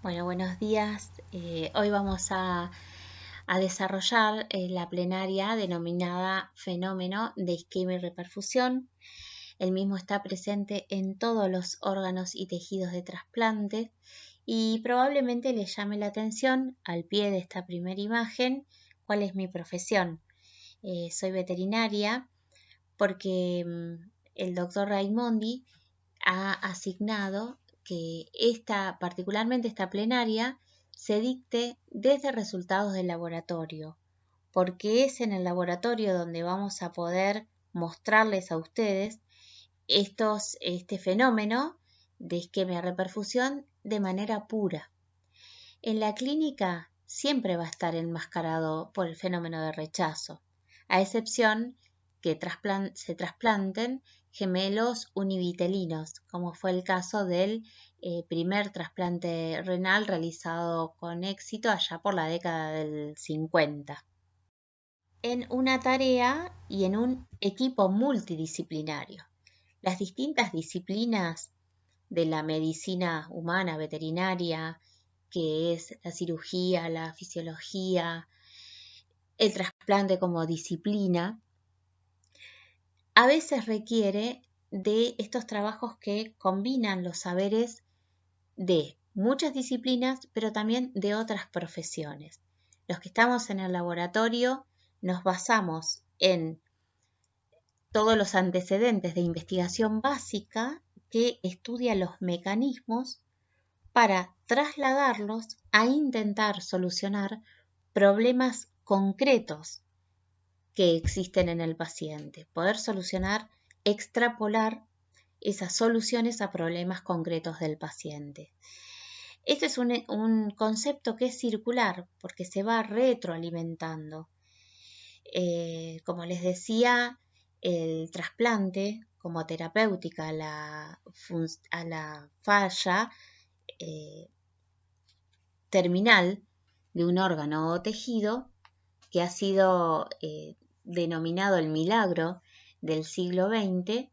Bueno, buenos días. Hoy vamos a desarrollar la plenaria denominada Fenómeno de Isquemia y Reperfusión. El mismo está presente en todos los órganos y tejidos de trasplante y probablemente les llame la atención al pie de esta primera imagen cuál es mi profesión. Soy veterinaria porque el doctor Raimondi ha asignado que particularmente esta plenaria, se dicte desde resultados del laboratorio, porque es en el laboratorio donde vamos a poder mostrarles a ustedes este fenómeno de isquemia reperfusión de manera pura. En la clínica siempre va a estar enmascarado por el fenómeno de rechazo, a excepción que se trasplanten gemelos univitelinos, como fue el caso del primer trasplante renal realizado con éxito allá por la década del 50. En una tarea y en un equipo multidisciplinario. Las distintas disciplinas de la medicina humana veterinaria, que es la cirugía, la fisiología, el trasplante como disciplina, a veces requiere de estos trabajos que combinan los saberes de muchas disciplinas, pero también de otras profesiones. Los que estamos en el laboratorio nos basamos en todos los antecedentes de investigación básica que estudia los mecanismos para trasladarlos a intentar solucionar problemas concretos que existen en el paciente, poder extrapolar esas soluciones a problemas concretos del paciente. Este es un concepto que es circular porque se va retroalimentando. Como les decía, el trasplante como terapéutica a la falla terminal de un órgano o tejido que ha sido denominado el milagro del siglo XX,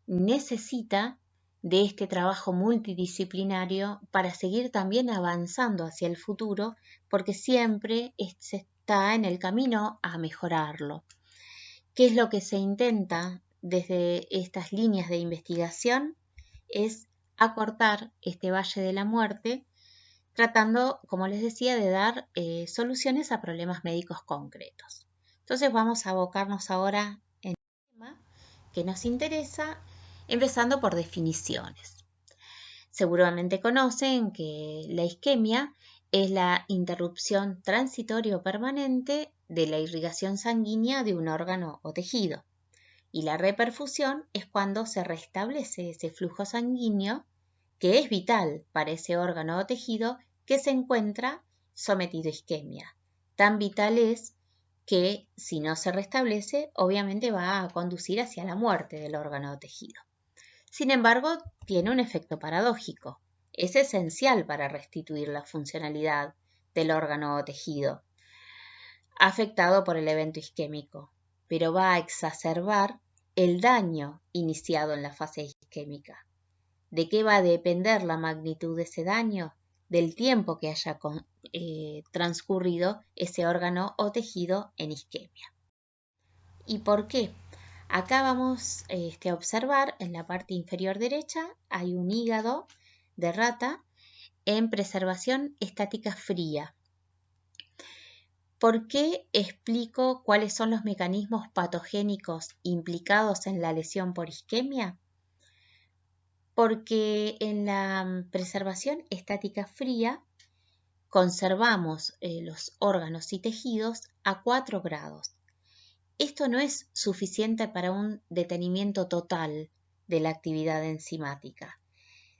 necesita de este trabajo multidisciplinario para seguir también avanzando hacia el futuro, porque siempre se está en el camino a mejorarlo. ¿Qué es lo que se intenta desde estas líneas de investigación? Es acortar este valle de la muerte, tratando, como les decía, de dar soluciones a problemas médicos concretos. Entonces vamos a abocarnos ahora en el tema que nos interesa, empezando por definiciones. Seguramente conocen que la isquemia es la interrupción transitoria o permanente de la irrigación sanguínea de un órgano o tejido. Y la reperfusión es cuando se restablece ese flujo sanguíneo que es vital para ese órgano o tejido que se encuentra sometido a isquemia. Tan vital es que si no se restablece, obviamente va a conducir hacia la muerte del órgano o tejido. Sin embargo, tiene un efecto paradójico. Es esencial para restituir la funcionalidad del órgano o tejido afectado por el evento isquémico, pero va a exacerbar el daño iniciado en la fase isquémica. ¿De qué va a depender la magnitud de ese daño? Del tiempo que haya transcurrido ese órgano o tejido en isquemia. ¿Y por qué? Acá vamos a observar en la parte inferior derecha hay un hígado de rata en preservación estática fría. ¿Por qué explico cuáles son los mecanismos patogénicos implicados en la lesión por isquemia? Porque en la preservación estática fría conservamos los órganos y tejidos a 4 grados. Esto no es suficiente para un detenimiento total de la actividad enzimática.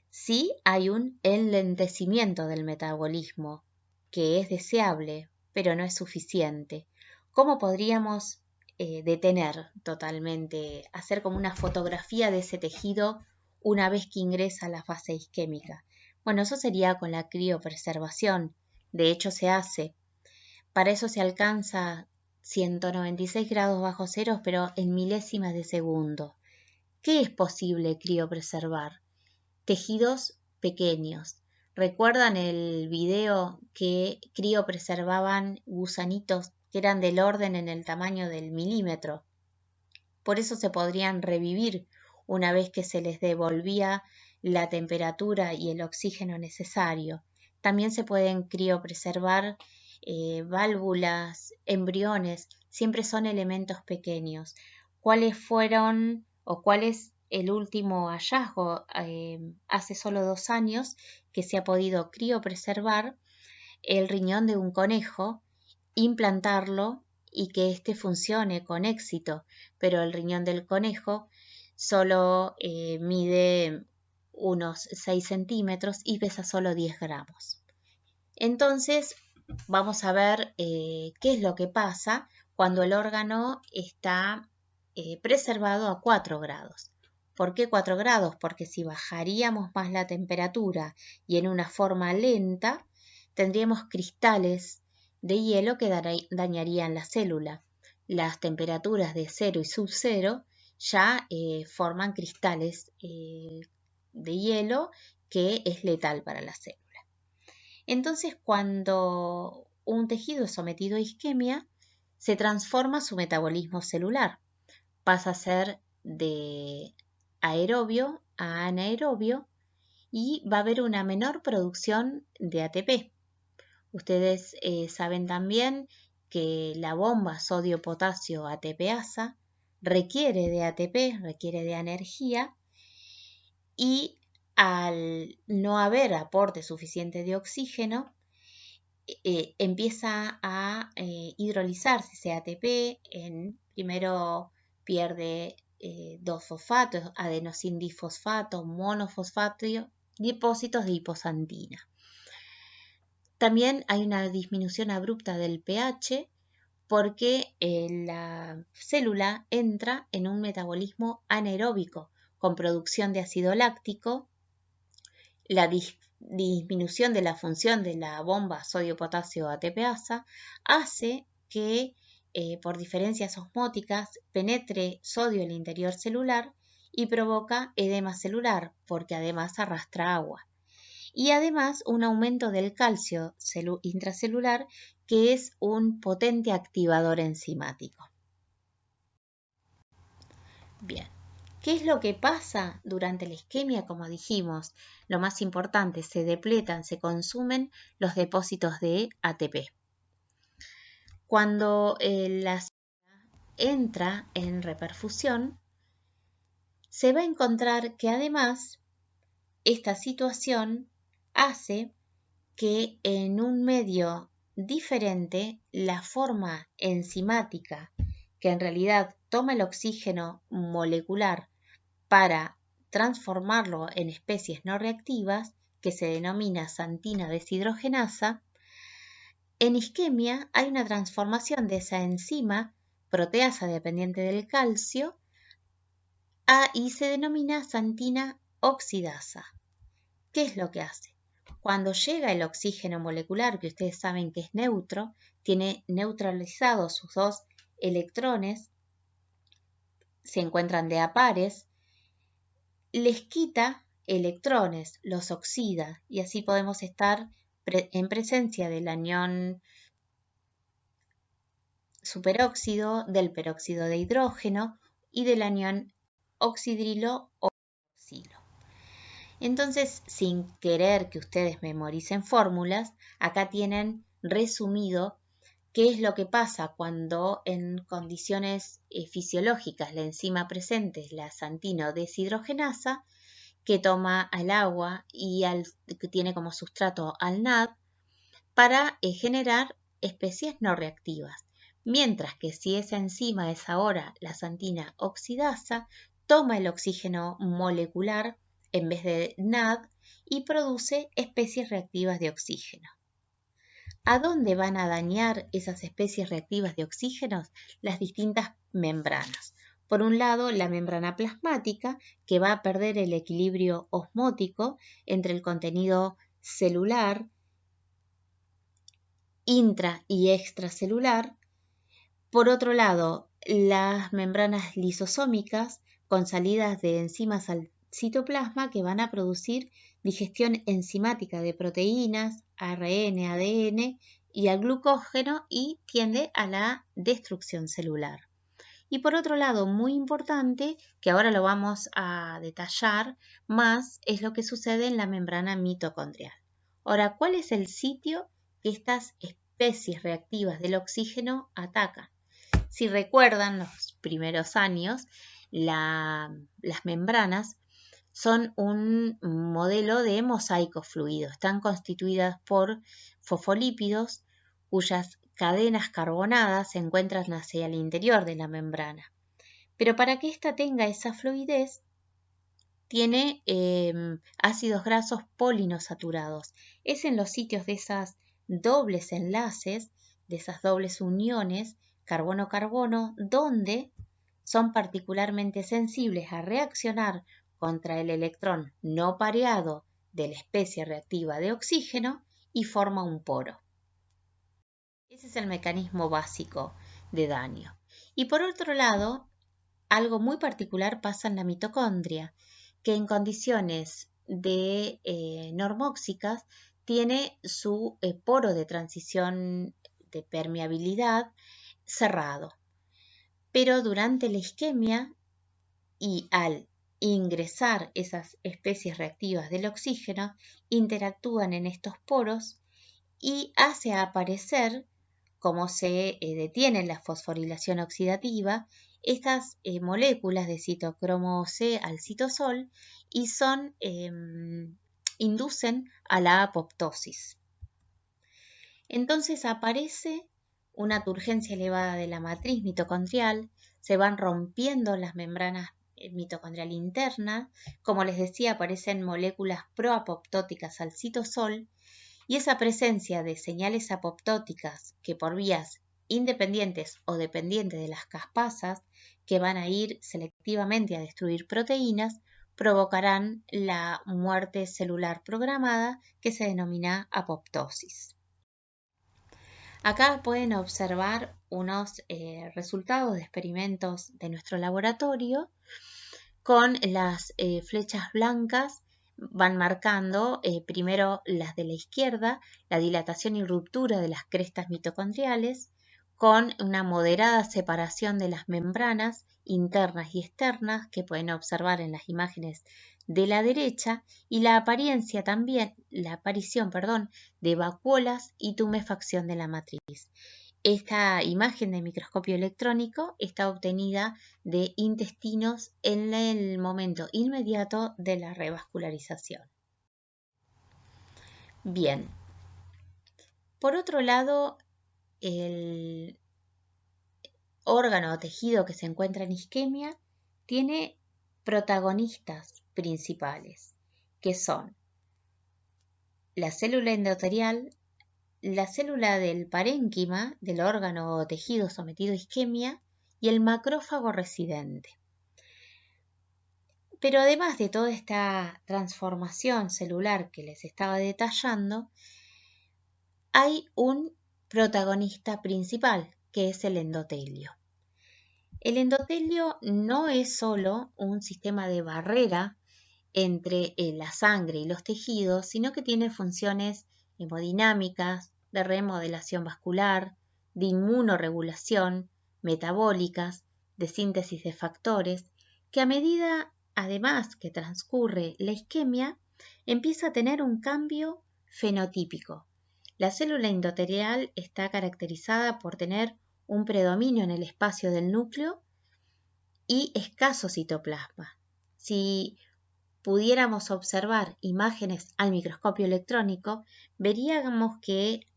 Sí hay un enlentecimiento del metabolismo, que es deseable, pero no es suficiente. ¿Cómo podríamos detener totalmente, hacer como una fotografía de ese tejido una vez que ingresa a la fase isquémica? Bueno, eso sería con la criopreservación. De hecho, se hace. Para eso se alcanza 196 grados bajo cero, pero en milésimas de segundo. ¿Qué es posible criopreservar? Tejidos pequeños, ¿Recuerdan el video que criopreservaban gusanitos que eran del orden en el tamaño del milímetro? Por eso se podrían revivir una vez que se les devolvía la temperatura y el oxígeno necesario. También se pueden criopreservar válvulas, embriones, siempre son elementos pequeños. ¿Cuáles fueron o cuál es el último hallazgo? Hace solo 2 años que se ha podido criopreservar el riñón de un conejo, implantarlo y que éste funcione con éxito, pero el riñón del conejo solo mide unos 6 centímetros y pesa solo 10 gramos. Entonces, vamos a ver qué es lo que pasa cuando el órgano está preservado a 4 grados. ¿Por qué 4 grados? Porque si bajaríamos más la temperatura y en una forma lenta, tendríamos cristales de hielo que dañarían la célula. Las temperaturas de 0 y sub-0 ya forman cristales de hielo que es letal para la célula. Entonces, cuando un tejido es sometido a isquemia, se transforma su metabolismo celular. Pasa a ser de aerobio a anaerobio y va a haber una menor producción de ATP. Ustedes saben también que la bomba sodio-potasio ATPasa requiere de ATP, requiere de energía, y al no haber aporte suficiente de oxígeno, empieza a hidrolizarse ese ATP, primero pierde 2 fosfatos, adenosindifosfato, monofosfato, depósitos de hiposantina. También hay una disminución abrupta del pH porque la célula entra en un metabolismo anaeróbico con producción de ácido láctico. La disminución de la función de la bomba sodio-potasio ATPasa hace que por diferencias osmóticas penetre sodio en el interior celular y provoca edema celular porque además arrastra agua. Y además un aumento del calcio intracelular, que es un potente activador enzimático. Bien, ¿qué es lo que pasa durante la isquemia? Como dijimos, lo más importante, se depletan, se consumen los depósitos de ATP. Cuando la célula entra en reperfusión, se va a encontrar que además esta situación hace que en un medio diferente la forma enzimática que en realidad toma el oxígeno molecular para transformarlo en especies no reactivas, que se denomina xantina deshidrogenasa, en isquemia hay una transformación de esa enzima, proteasa dependiente del calcio, y se denomina xantina oxidasa. ¿Qué es lo que hace? Cuando llega el oxígeno molecular, que ustedes saben que es neutro, tiene neutralizados sus 2 electrones, se encuentran de a pares, les quita electrones, los oxida, y así podemos estar en presencia del anión superóxido, del peróxido de hidrógeno y del anión oxidrilo o oxilo. Entonces, sin querer que ustedes memoricen fórmulas, acá tienen resumido qué es lo que pasa cuando en condiciones fisiológicas la enzima presente es la xantino deshidrogenasa, que toma al agua y que tiene como sustrato al NAD para generar especies no reactivas. Mientras que si esa enzima es ahora la xantina oxidasa, toma el oxígeno molecular en vez de NAD y produce especies reactivas de oxígeno. ¿A dónde van a dañar esas especies reactivas de oxígeno? Las distintas membranas. Por un lado, la membrana plasmática, que va a perder el equilibrio osmótico entre el contenido celular, intra y extracelular. Por otro lado, las membranas lisosómicas, con salidas de enzimas citoplasma que van a producir digestión enzimática de proteínas, ARN, ADN y al glucógeno y tiende a la destrucción celular. Y por otro lado, muy importante, que ahora lo vamos a detallar más, es lo que sucede en la membrana mitocondrial. Ahora, ¿cuál es el sitio que estas especies reactivas del oxígeno atacan? Si recuerdan los primeros años, las membranas son un modelo de mosaico fluido. Están constituidas por fosfolípidos cuyas cadenas carbonadas se encuentran hacia el interior de la membrana. Pero para que ésta tenga esa fluidez, tiene ácidos grasos poliinsaturados. Es en los sitios de esas dobles enlaces, de esas dobles uniones, carbono-carbono, donde son particularmente sensibles a reaccionar contra el electrón no pareado de la especie reactiva de oxígeno y forma un poro. Ese es el mecanismo básico de daño. Y por otro lado, algo muy particular pasa en la mitocondria, que en condiciones de normóxicas tiene su poro de transición de permeabilidad cerrado. Pero durante la isquemia y al ingresar esas especies reactivas del oxígeno, interactúan en estos poros y hace aparecer, como se detiene la fosforilación oxidativa, estas moléculas de citocromo C al citosol y inducen a la apoptosis. Entonces aparece una turgencia elevada de la matriz mitocondrial, se van rompiendo las membranas mitocondrial interna, como les decía, aparecen moléculas proapoptóticas al citosol y esa presencia de señales apoptóticas que por vías independientes o dependientes de las caspasas que van a ir selectivamente a destruir proteínas provocarán la muerte celular programada que se denomina apoptosis. Acá pueden observar unos resultados de experimentos de nuestro laboratorio con las flechas blancas van marcando primero las de la izquierda, la dilatación y ruptura de las crestas mitocondriales con una moderada separación de las membranas internas y externas que pueden observar en las imágenes de la derecha y la aparición de vacuolas y tumefacción de la matriz. Esta imagen de microscopio electrónico está obtenida de intestinos en el momento inmediato de la revascularización. Bien, por otro lado, el órgano o tejido que se encuentra en isquemia tiene protagonistas principales, que son la célula endotelial, la célula del parénquima del órgano o tejido sometido a isquemia y el macrófago residente. Pero además de toda esta transformación celular que les estaba detallando, hay un protagonista principal, que es el endotelio. El endotelio no es solo un sistema de barrera entre la sangre y los tejidos, sino que tiene funciones hemodinámicas, de remodelación vascular, de inmunorregulación, metabólicas, de síntesis de factores, que a medida, además que transcurre la isquemia, empieza a tener un cambio fenotípico. La célula endotelial está caracterizada por tener un predominio en el espacio del núcleo y escaso citoplasma. Si pudiéramos observar imágenes al microscopio electrónico, veríamos que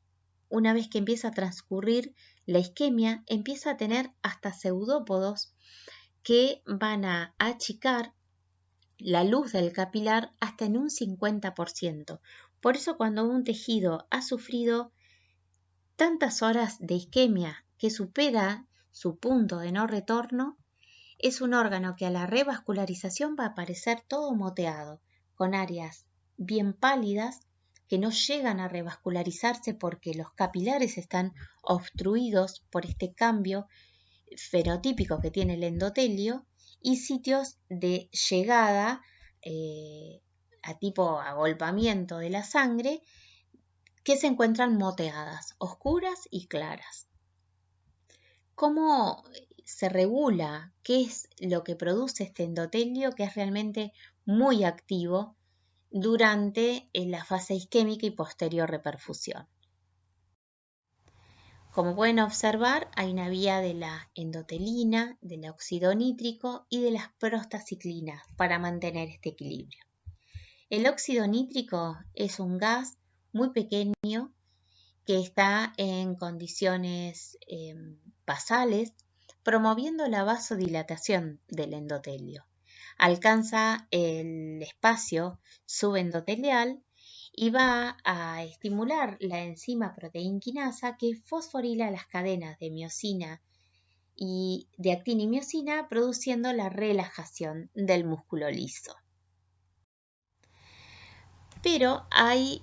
una vez que empieza a transcurrir la isquemia, empieza a tener hasta pseudópodos que van a achicar la luz del capilar hasta en un 50%. Por eso cuando un tejido ha sufrido tantas horas de isquemia que supera su punto de no retorno, es un órgano que a la revascularización va a aparecer todo moteado, con áreas bien pálidas que no llegan a revascularizarse porque los capilares están obstruidos por este cambio fenotípico que tiene el endotelio y sitios de llegada a tipo agolpamiento de la sangre que se encuentran moteadas, oscuras y claras. ¿Cómo se regula qué es lo que produce este endotelio, que es realmente muy activo durante la fase isquémica y posterior reperfusión? Como pueden observar, hay una vía de la endotelina, del óxido nítrico y de las prostaciclinas para mantener este equilibrio. El óxido nítrico es un gas muy pequeño que está en condiciones basales, promoviendo la vasodilatación del endotelio. Alcanza el espacio subendotelial y va a estimular la enzima proteinquinasa que fosforila las cadenas de miosina y de actina y miosina, produciendo la relajación del músculo liso. Pero hay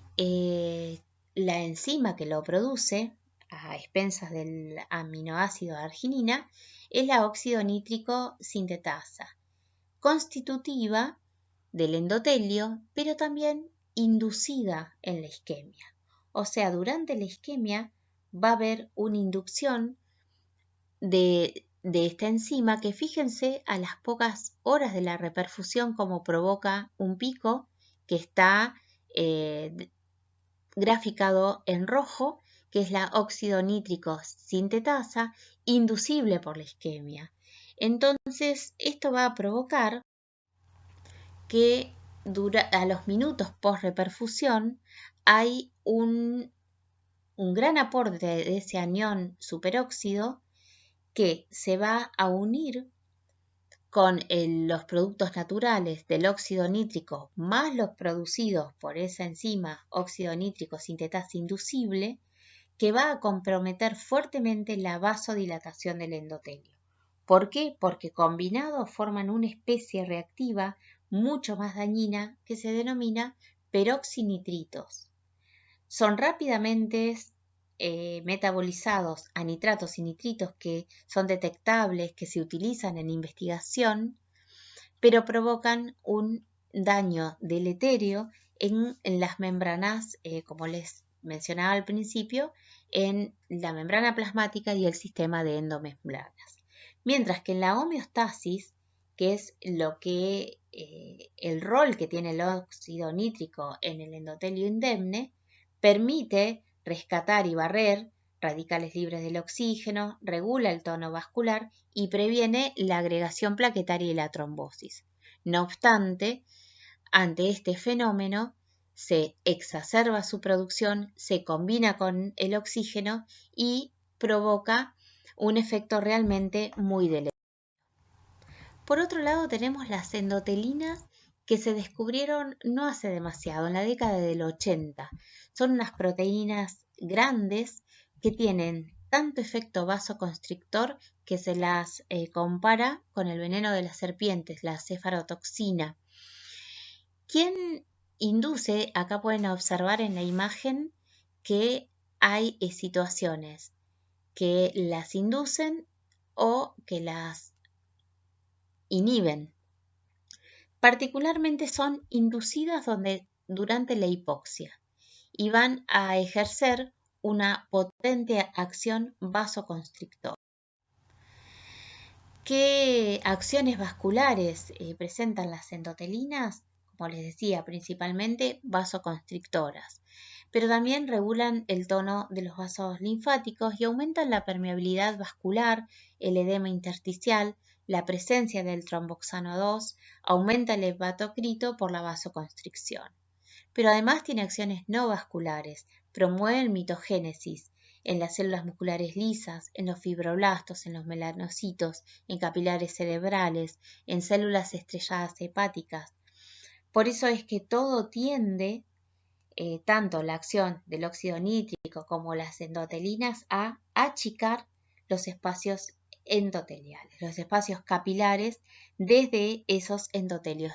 la enzima que lo produce, a expensas del aminoácido arginina, es la óxido nítrico sintetasa, constitutiva del endotelio, pero también inducida en la isquemia. O sea, durante la isquemia va a haber una inducción de esta enzima que, fíjense, a las pocas horas de la reperfusión como provoca un pico que está graficado en rojo, que es la óxido nítrico sintetasa, inducible por la isquemia. Entonces, esto va a provocar que a los minutos post reperfusión hay un gran aporte de ese anión superóxido que se va a unir con los productos naturales del óxido nítrico más los producidos por esa enzima óxido nítrico sintetasa inducible, que va a comprometer fuertemente la vasodilatación del endotelio. ¿Por qué? Porque combinados forman una especie reactiva mucho más dañina que se denomina peroxinitritos. Son rápidamente metabolizados a nitratos y nitritos que son detectables, que se utilizan en investigación, pero provocan un daño deleterio en las membranas, como les mencionaba al principio, en la membrana plasmática y el sistema de endomembranas. Mientras que en la homeostasis, que es el rol que tiene el óxido nítrico en el endotelio indemne, permite rescatar y barrer radicales libres del oxígeno, regula el tono vascular y previene la agregación plaquetaria y la trombosis. No obstante, ante este fenómeno se exacerba su producción, se combina con el oxígeno y provoca un efecto realmente muy deleznable. Por otro lado, tenemos las endotelinas, que se descubrieron no hace demasiado, en la década del 80. Son unas proteínas grandes que tienen tanto efecto vasoconstrictor que se las compara con el veneno de las serpientes, la cefarotoxina. ¿Quién induce? Acá pueden observar en la imagen que hay situaciones que las inducen o que las inhiben. Particularmente son inducidas durante la hipoxia y van a ejercer una potente acción vasoconstrictora. ¿Qué acciones vasculares presentan las endotelinas? Como les decía, principalmente vasoconstrictoras, pero también regulan el tono de los vasos linfáticos y aumentan la permeabilidad vascular, el edema intersticial, la presencia del tromboxano 2, aumenta el hepatocrito por la vasoconstricción. Pero además tiene acciones no vasculares, promueven mitogénesis en las células musculares lisas, en los fibroblastos, en los melanocitos, en capilares cerebrales, en células estrelladas hepáticas. Por eso es que todo tiende, tanto la acción del óxido nítrico como las endotelinas, a achicar los espacios endoteliales, los espacios capilares desde esos endotelios.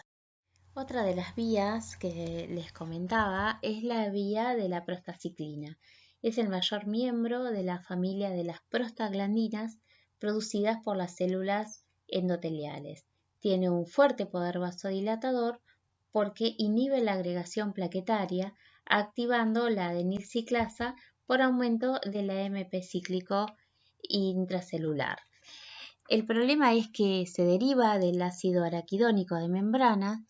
Otra de las vías que les comentaba es la vía de la prostaciclina. Es el mayor miembro de la familia de las prostaglandinas producidas por las células endoteliales. Tiene un fuerte poder vasodilatador porque inhibe la agregación plaquetaria, activando la adenilciclasa por aumento del AMP cíclico intracelular. El problema es que se deriva del ácido araquidónico de membrana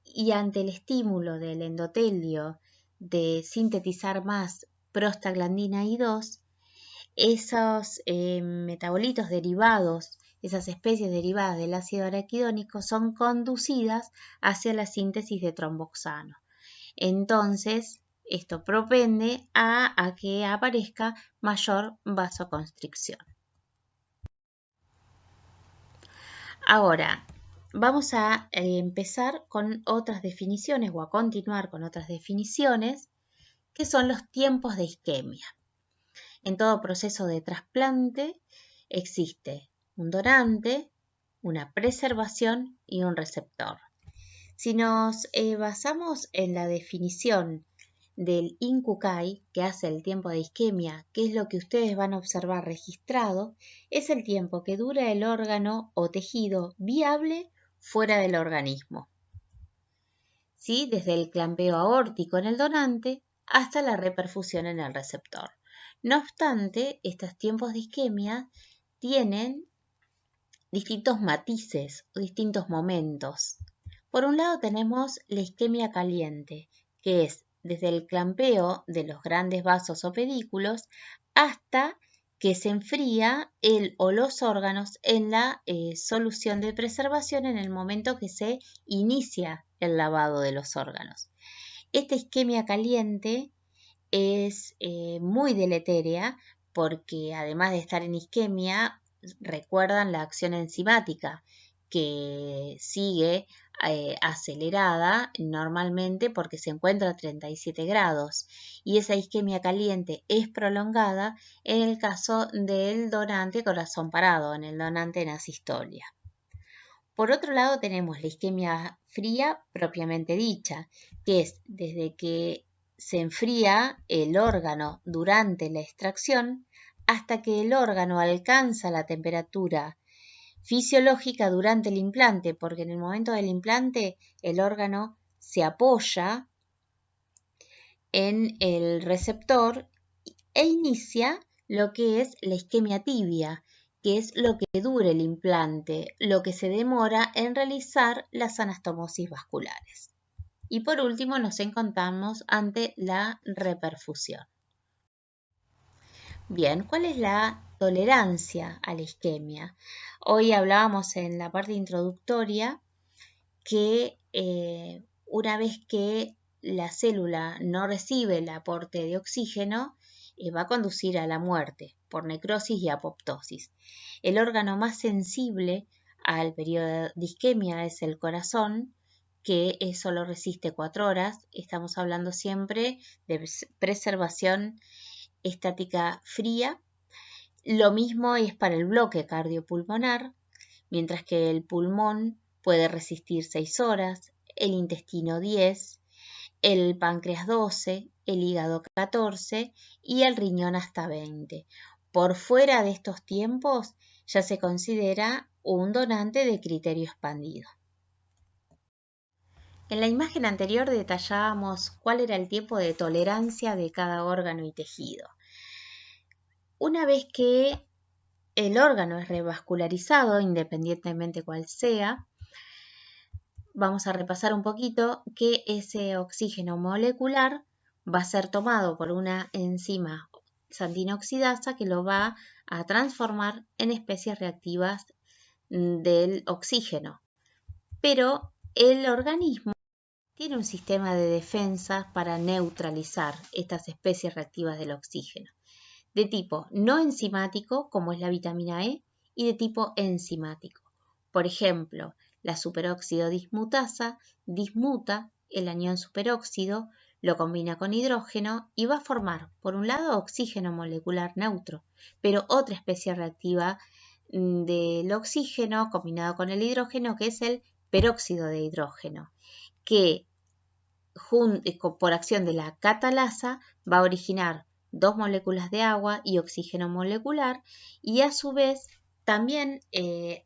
y ante el estímulo del endotelio de sintetizar más prostaglandina I2, esos metabolitos derivados, esas especies derivadas del ácido araquidónico son conducidas hacia la síntesis de tromboxano. Entonces, esto propende a que aparezca mayor vasoconstricción. Ahora, vamos a empezar con otras definiciones o a continuar con otras definiciones que son los tiempos de isquemia. En todo proceso de trasplante existe un donante, una preservación y un receptor. Si nos basamos en la definición del INCUCAI, que hace el tiempo de isquemia, que es lo que ustedes van a observar registrado, es el tiempo que dura el órgano o tejido viable fuera del organismo. ¿Sí? Desde el clampeo aórtico en el donante hasta la reperfusión en el receptor. No obstante, estos tiempos de isquemia tienen distintos matices o distintos momentos. Por un lado tenemos la isquemia caliente, que es desde el clampeo de los grandes vasos o pedículos hasta que se enfría el o los órganos en la solución de preservación en el momento que se inicia el lavado de los órganos. Esta isquemia caliente es muy deletérea porque además de estar en isquemia, recuerdan la acción enzimática que sigue acelerada normalmente porque se encuentra a 37 grados y esa isquemia caliente es prolongada en el caso del donante corazón parado, en el donante en asistolia. Por otro lado tenemos la isquemia fría propiamente dicha, que es desde que se enfría el órgano durante la extracción hasta que el órgano alcanza la temperatura fisiológica durante el implante, porque en el momento del implante el órgano se apoya en el receptor e inicia lo que es la isquemia tibia, que es lo que dura el implante, lo que se demora en realizar las anastomosis vasculares. Y por último nos encontramos ante la reperfusión. Bien, ¿cuál es la tolerancia a la isquemia? Hoy hablábamos en la parte introductoria que una vez que la célula no recibe el aporte de oxígeno, va a conducir a la muerte por necrosis y apoptosis. El órgano más sensible al periodo de isquemia es el corazón, que solo resiste 4 horas. Estamos hablando siempre de preservación estática fría. Lo mismo es para el bloque cardiopulmonar, mientras que el pulmón puede resistir 6 horas, el intestino 10, el páncreas 12, el hígado 14 y el riñón hasta 20. Por fuera de estos tiempos ya se considera un donante de criterio expandido. En la imagen anterior detallábamos cuál era el tiempo de tolerancia de cada órgano y tejido. Una vez que el órgano es revascularizado, independientemente cuál sea, vamos a repasar un poquito que ese oxígeno molecular va a ser tomado por una enzima santina oxidasa que lo va a transformar en especies reactivas del oxígeno. Pero el organismo tiene un sistema de defensa para neutralizar estas especies reactivas del oxígeno, de tipo no enzimático, como es la vitamina E, y de tipo enzimático. Por ejemplo, la superóxido dismutasa dismuta el anión superóxido, lo combina con hidrógeno y va a formar, por un lado, oxígeno molecular neutro, pero otra especie reactiva del oxígeno combinado con el hidrógeno, que es el peróxido de hidrógeno, que por acción de la catalasa va a originar 2 moléculas de agua y oxígeno molecular y a su vez también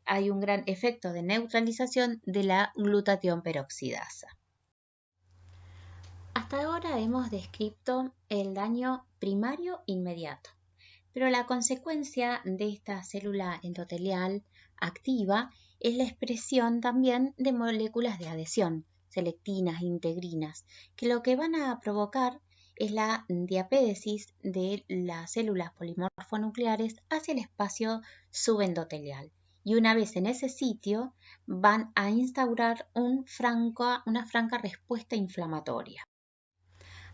hay un gran efecto de neutralización de la glutatión peroxidasa. Hasta ahora hemos descrito el daño primario inmediato, pero la consecuencia de esta célula endotelial activa es la expresión también de moléculas de adhesión, selectinas, integrinas, que lo que van a provocar es la diapédesis de las células polimorfonucleares hacia el espacio subendotelial. Y una vez en ese sitio van a instaurar una franca respuesta inflamatoria.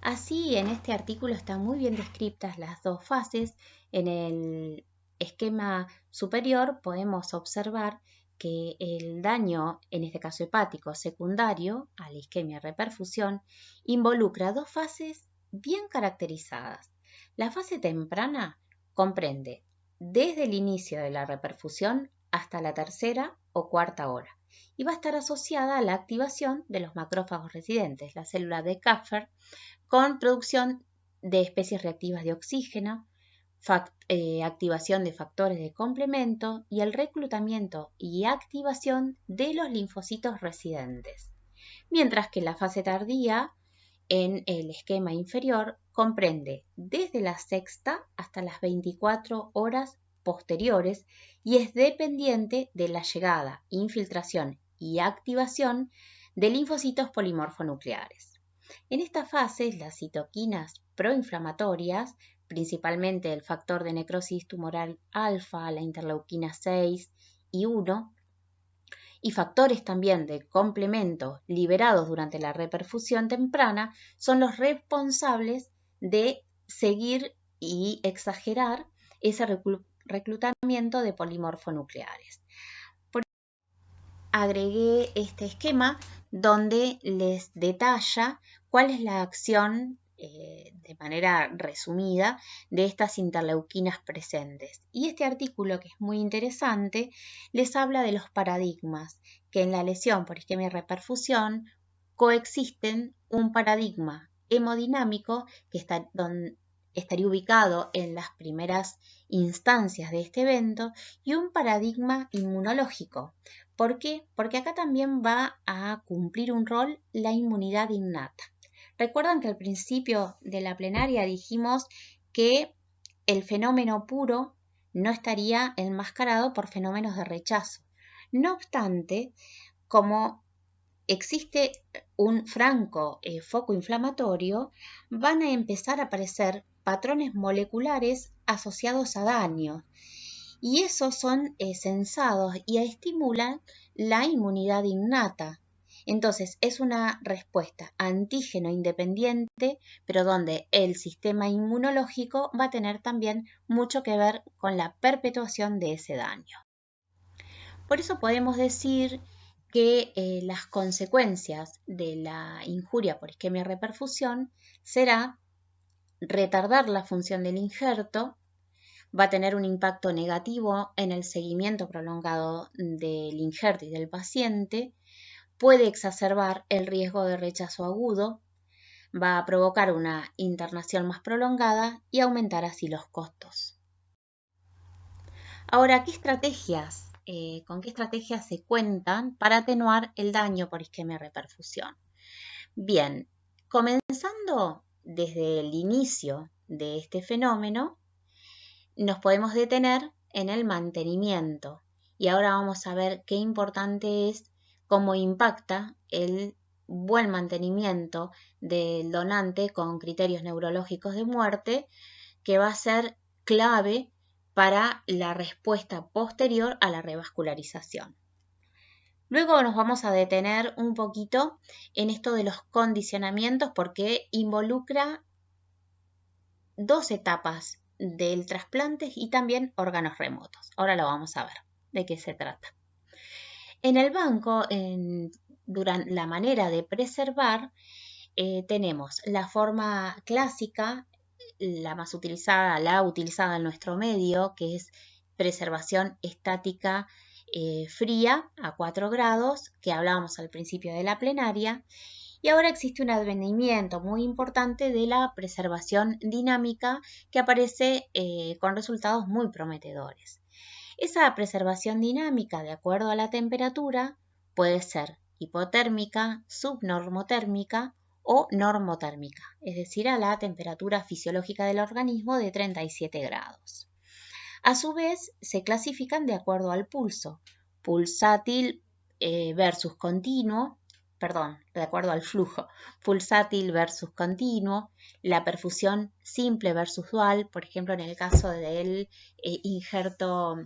Así, en este artículo están muy bien descritas las dos fases. En el esquema superior podemos observar que el daño, en este caso hepático secundario a la isquemia reperfusión, involucra dos fases bien caracterizadas. La fase temprana comprende desde el inicio de la reperfusión hasta la tercera o cuarta hora y va a estar asociada a la activación de los macrófagos residentes, la célula de Kupffer, con producción de especies reactivas de oxígeno, activación de factores de complemento y el reclutamiento y activación de los linfocitos residentes. Mientras que la fase tardía, en el esquema inferior, comprende desde la sexta hasta las 24 horas posteriores y es dependiente de la llegada, infiltración y activación de linfocitos polimorfonucleares. En esta fase, las citoquinas proinflamatorias, principalmente el factor de necrosis tumoral alfa, la interleuquina 6 y 1, y factores también de complemento liberados durante la reperfusión temprana, son los responsables de seguir y exagerar ese reclutamiento de polimorfonucleares. Agregué este esquema donde les detalla cuál es la acción de manera resumida de estas interleuquinas presentes. Y este artículo, que es muy interesante, les habla de los paradigmas que en la lesión por isquemia y reperfusión coexisten un paradigma hemodinámico que estaría ubicado en las primeras instancias de este evento y un paradigma inmunológico. ¿Por qué? Porque acá también va a cumplir un rol la inmunidad innata. Recuerdan que al principio de la plenaria dijimos que el fenómeno puro no estaría enmascarado por fenómenos de rechazo. No obstante, como existe un franco foco inflamatorio, van a empezar a aparecer patrones moleculares asociados a daño. Y esos son censados y estimulan la inmunidad innata. Entonces, es una respuesta antígeno independiente, pero donde el sistema inmunológico va a tener también mucho que ver con la perpetuación de ese daño. Por eso podemos decir que las consecuencias de la injuria por isquemia reperfusión será retardar la función del injerto, va a tener un impacto negativo en el seguimiento prolongado del injerto y del paciente, puede exacerbar el riesgo de rechazo agudo, va a provocar una internación más prolongada y aumentar así los costos. Ahora, ¿con qué estrategias se cuentan para atenuar el daño por isquemia reperfusión? Bien, comenzando desde el inicio de este fenómeno, nos podemos detener en el mantenimiento. Y ahora vamos a ver qué importante es cómo impacta el buen mantenimiento del donante con criterios neurológicos de muerte, que va a ser clave para la respuesta posterior a la revascularización. Luego nos vamos a detener un poquito en esto de los condicionamientos porque involucra dos etapas del trasplante y también órganos remotos. Ahora lo vamos a ver de qué se trata. En el banco, durante la manera de preservar, tenemos la forma clásica, la más utilizada, la utilizada en nuestro medio, que es preservación estática fría a 4 grados, que hablábamos al principio de la plenaria. Y ahora existe un advenimiento muy importante de la preservación dinámica que aparece con resultados muy prometedores. Esa preservación dinámica, de acuerdo a la temperatura, puede ser hipotérmica, subnormotérmica o normotérmica, es decir, a la temperatura fisiológica del organismo de 37 grados. A su vez, se clasifican de acuerdo al pulso, pulsátil versus continuo, de acuerdo al flujo, pulsátil versus continuo, la perfusión simple versus dual, por ejemplo, en el caso del injerto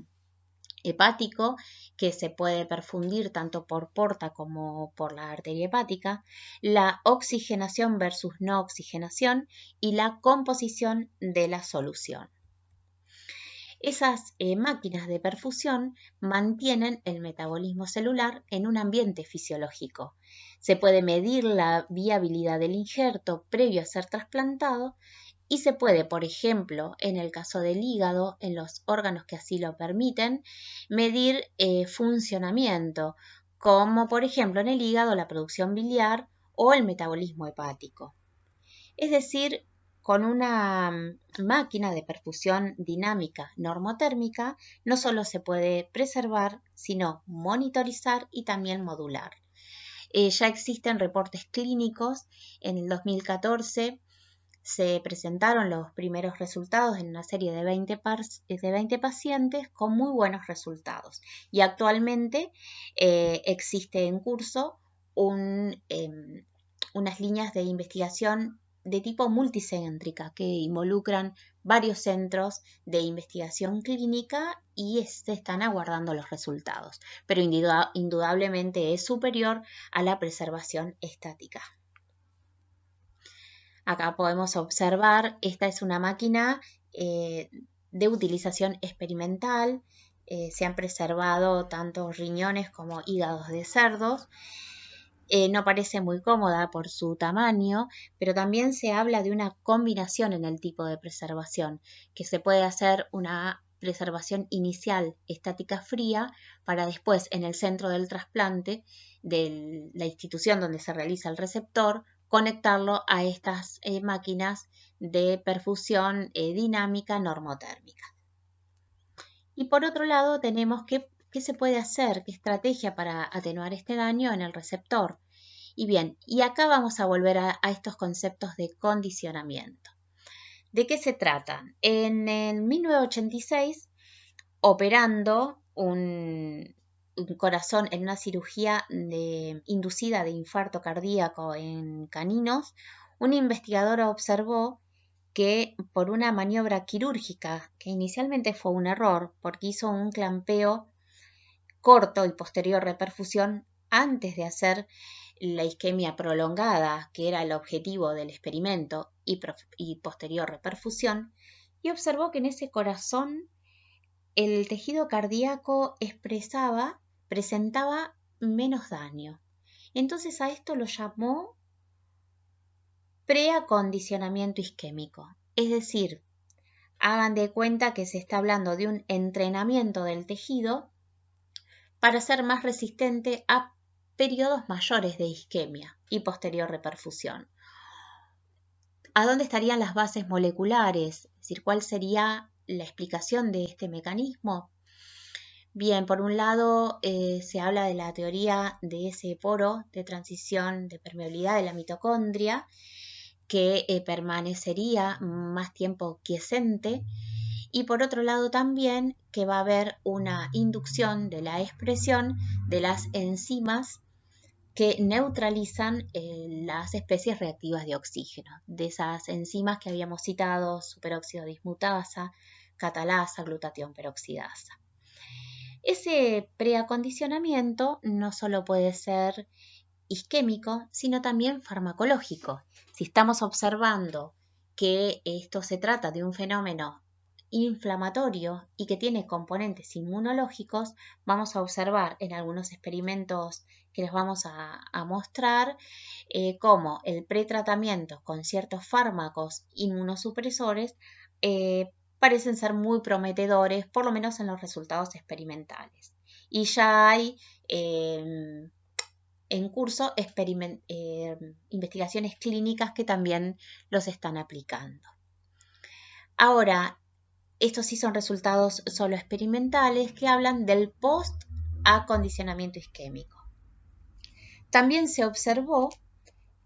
hepático, que se puede perfundir tanto por porta como por la arteria hepática, la oxigenación versus no oxigenación y la composición de la solución. Esas máquinas de perfusión mantienen el metabolismo celular en un ambiente fisiológico. Se puede medir la viabilidad del injerto previo a ser trasplantado y se puede, por ejemplo, en el caso del hígado, en los órganos que así lo permiten, medir funcionamiento, como por ejemplo en el hígado la producción biliar o el metabolismo hepático. Es decir, con una máquina de perfusión dinámica normotérmica no solo se puede preservar, sino monitorizar y también modular. Ya existen reportes clínicos. En el 2014 se presentaron los primeros resultados en una serie de 20 pacientes con muy buenos resultados. Y actualmente existe en curso unas líneas de investigación de tipo multicéntrica que involucran varios centros de investigación clínica y se están aguardando los resultados, pero indudablemente es superior a la preservación estática. Acá podemos observar, esta es una máquina de utilización experimental, se han preservado tanto riñones como hígados de cerdos. No parece muy cómoda por su tamaño, pero también se habla de una combinación en el tipo de preservación, que se puede hacer una preservación inicial estática fría para después en el centro del trasplante de la institución donde se realiza el receptor, conectarlo a estas máquinas de perfusión dinámica normotérmica. Y por otro lado tenemos qué se puede hacer, qué estrategia para atenuar este daño en el receptor. Y bien, y acá vamos a volver a estos conceptos de condicionamiento. ¿De qué se trata? En el 1986, operando un corazón en una cirugía inducida de infarto cardíaco en caninos, un investigador observó que por una maniobra quirúrgica, que inicialmente fue un error porque hizo un clampeo corto y posterior reperfusión antes de hacer la isquemia prolongada, que era el objetivo del experimento, y posterior reperfusión, y observó que en ese corazón el tejido cardíaco presentaba menos daño. Entonces a esto lo llamó preacondicionamiento isquémico. Es decir, hagan de cuenta que se está hablando de un entrenamiento del tejido para ser más resistente a periodos mayores de isquemia y posterior reperfusión. ¿A dónde estarían las bases moleculares? Es decir, ¿cuál sería la explicación de este mecanismo? Bien, por un lado se habla de la teoría de ese poro de transición de permeabilidad de la mitocondria que permanecería más tiempo quiescente, y por otro lado también que va a haber una inducción de la expresión de las enzimas que neutralizan las especies reactivas de oxígeno, de esas enzimas que habíamos citado, superóxido dismutasa, catalasa, glutatión peroxidasa. Ese preacondicionamiento no solo puede ser isquémico, sino también farmacológico. Si estamos observando que esto se trata de un fenómeno inflamatorio y que tiene componentes inmunológicos, vamos a observar en algunos experimentos que les vamos a mostrar cómo el pretratamiento con ciertos fármacos inmunosupresores parecen ser muy prometedores, por lo menos en los resultados experimentales. Y ya hay en curso investigaciones clínicas que también los están aplicando. Ahora, estos sí son resultados solo experimentales que hablan del post-acondicionamiento isquémico. También se observó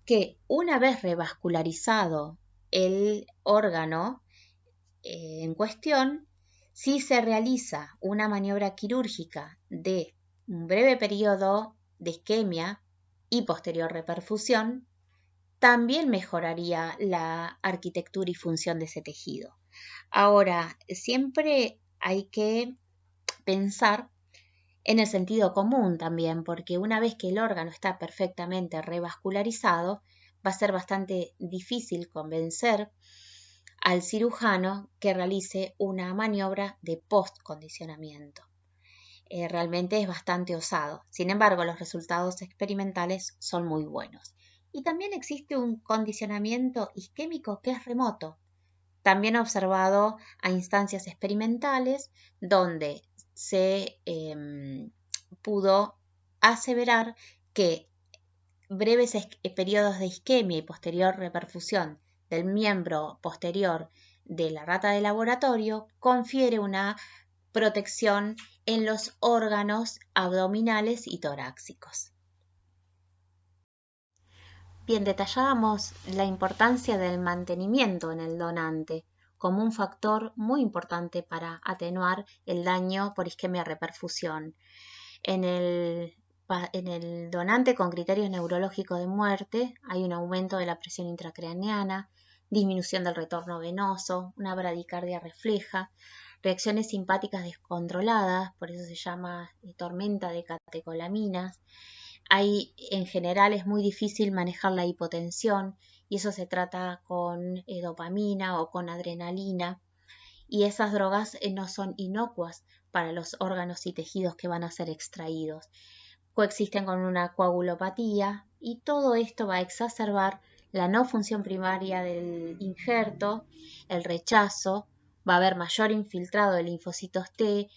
que una vez revascularizado el órgano en cuestión, si se realiza una maniobra quirúrgica de un breve periodo de isquemia y posterior reperfusión, también mejoraría la arquitectura y función de ese tejido. Ahora, siempre hay que pensar en el sentido común también, porque una vez que el órgano está perfectamente revascularizado, va a ser bastante difícil convencer al cirujano que realice una maniobra de postcondicionamiento. Realmente es bastante osado. Sin embargo, los resultados experimentales son muy buenos. Y también existe un condicionamiento isquémico que es remoto, también observado a instancias experimentales donde se pudo aseverar que breves periodos de isquemia y posterior reperfusión del miembro posterior de la rata de laboratorio confiere una protección en los órganos abdominales y torácicos. Bien, detallábamos la importancia del mantenimiento en el donante como un factor muy importante para atenuar el daño por isquemia reperfusión. En el donante con criterios neurológicos de muerte hay un aumento de la presión intracraneana, disminución del retorno venoso, una bradicardia refleja, reacciones simpáticas descontroladas, por eso se llama tormenta de catecolaminas. En general es muy difícil manejar la hipotensión y eso se trata con dopamina o con adrenalina, y esas drogas no son inocuas para los órganos y tejidos que van a ser extraídos. Coexisten con una coagulopatía y todo esto va a exacerbar la no función primaria del injerto, el rechazo, va a haber mayor infiltrado de linfocitos T,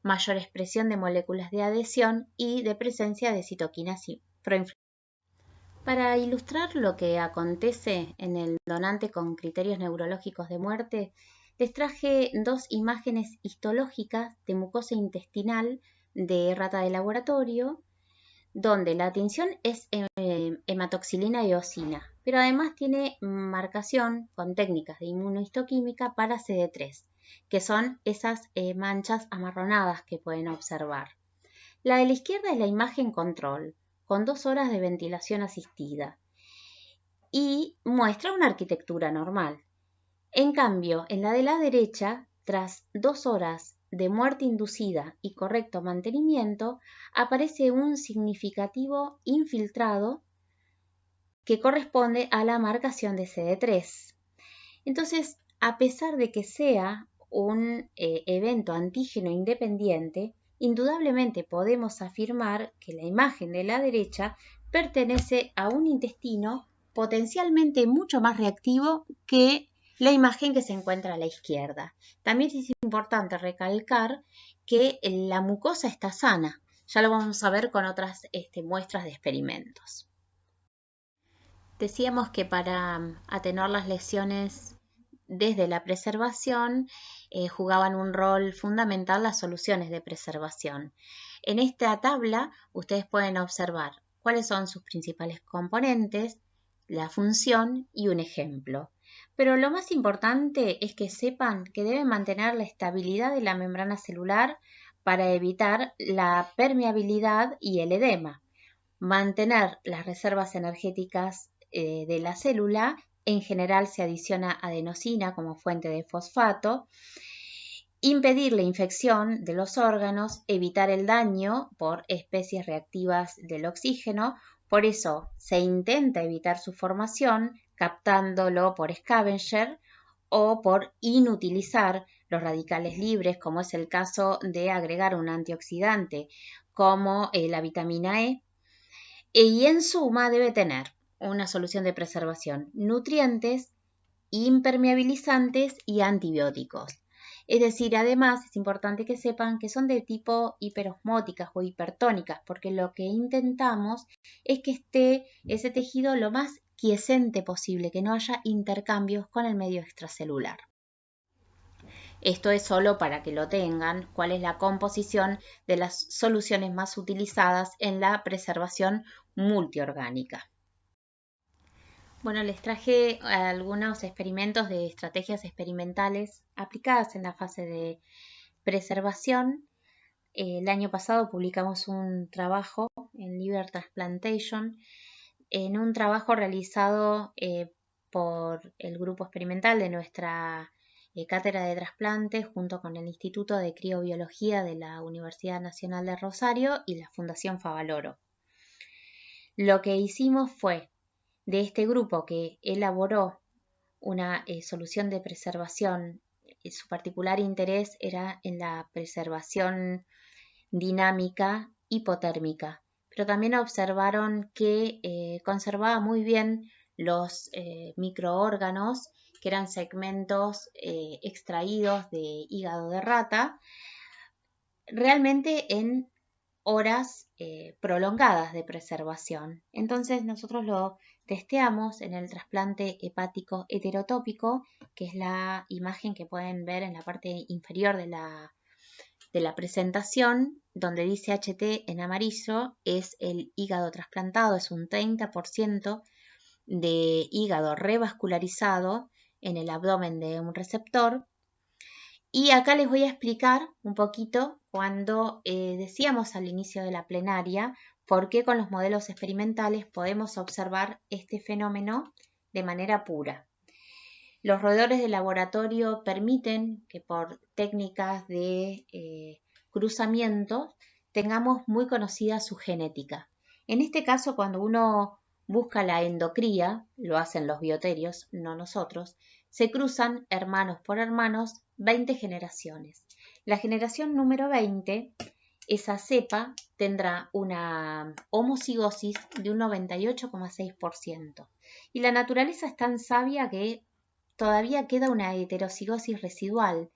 mayor expresión de moléculas de adhesión y de presencia de citoquinas proinflamatorias. Para ilustrar lo que acontece en el donante con criterios neurológicos de muerte, les traje dos imágenes histológicas de mucosa intestinal de rata de laboratorio, donde la tinción es hematoxilina y eosina, pero además tiene marcación con técnicas de inmunohistoquímica para CD3, que son esas manchas amarronadas que pueden observar. La de la izquierda es la imagen control, con 2 horas de ventilación asistida, y muestra una arquitectura normal. En cambio, en la de la derecha, tras 2 horas de muerte inducida y correcto mantenimiento, aparece un significativo infiltrado que corresponde a la marcación de CD3. Entonces, a pesar de que sea un evento antígeno independiente, indudablemente podemos afirmar que la imagen de la derecha pertenece a un intestino potencialmente mucho más reactivo que la imagen que se encuentra a la izquierda. También es importante recalcar que la mucosa está sana. Ya lo vamos a ver con otras muestras de experimentos. Decíamos que para atenuar las lesiones desde la preservación jugaban un rol fundamental las soluciones de preservación. En esta tabla ustedes pueden observar cuáles son sus principales componentes, la función y un ejemplo. Pero lo más importante es que sepan que deben mantener la estabilidad de la membrana celular para evitar la permeabilidad y el edema, mantener las reservas energéticas de la célula. En general se adiciona adenosina como fuente de fosfato, impedir la infección de los órganos, evitar el daño por especies reactivas del oxígeno. Por eso se intenta evitar su formación captándolo por scavenger o por inutilizar los radicales libres, como es el caso de agregar un antioxidante como la vitamina E. Y en suma debe tener una solución de preservación, nutrientes, impermeabilizantes y antibióticos. Es decir, además es importante que sepan que son de tipo hiperosmóticas o hipertónicas, porque lo que intentamos es que esté ese tejido lo más quiescente posible, que no haya intercambios con el medio extracelular. Esto es solo para que lo tengan, cuál es la composición de las soluciones más utilizadas en la preservación multiorgánica. Bueno, les traje algunos experimentos de estrategias experimentales aplicadas en la fase de preservación. El año pasado publicamos un trabajo en Liver Transplantation, en un trabajo realizado por el grupo experimental de nuestra cátedra de trasplantes junto con el Instituto de Criobiología de la Universidad Nacional de Rosario y la Fundación Favaloro. Lo que hicimos fue, de este grupo que elaboró una solución de preservación, su particular interés era en la preservación dinámica hipotérmica, pero también observaron que conservaba muy bien los microórganos, que eran segmentos extraídos de hígado de rata, realmente en horas prolongadas de preservación. Entonces nosotros lo testeamos en el trasplante hepático heterotópico, que es la imagen que pueden ver en la parte inferior de la presentación, donde dice HT en amarillo, es el hígado trasplantado, es un 30% de hígado revascularizado en el abdomen de un receptor. Y acá les voy a explicar un poquito cuando decíamos al inicio de la plenaria por qué con los modelos experimentales podemos observar este fenómeno de manera pura. Los roedores de laboratorio permiten que por técnicas de cruzamiento tengamos muy conocida su genética. En este caso, cuando uno busca la endocría, lo hacen los bioterios, no nosotros, se cruzan hermanos por hermanos 20 generaciones. La generación número 20, esa cepa tendrá una homocigosis de un 98,6%. Y la naturaleza es tan sabia que todavía queda una heterocigosis residual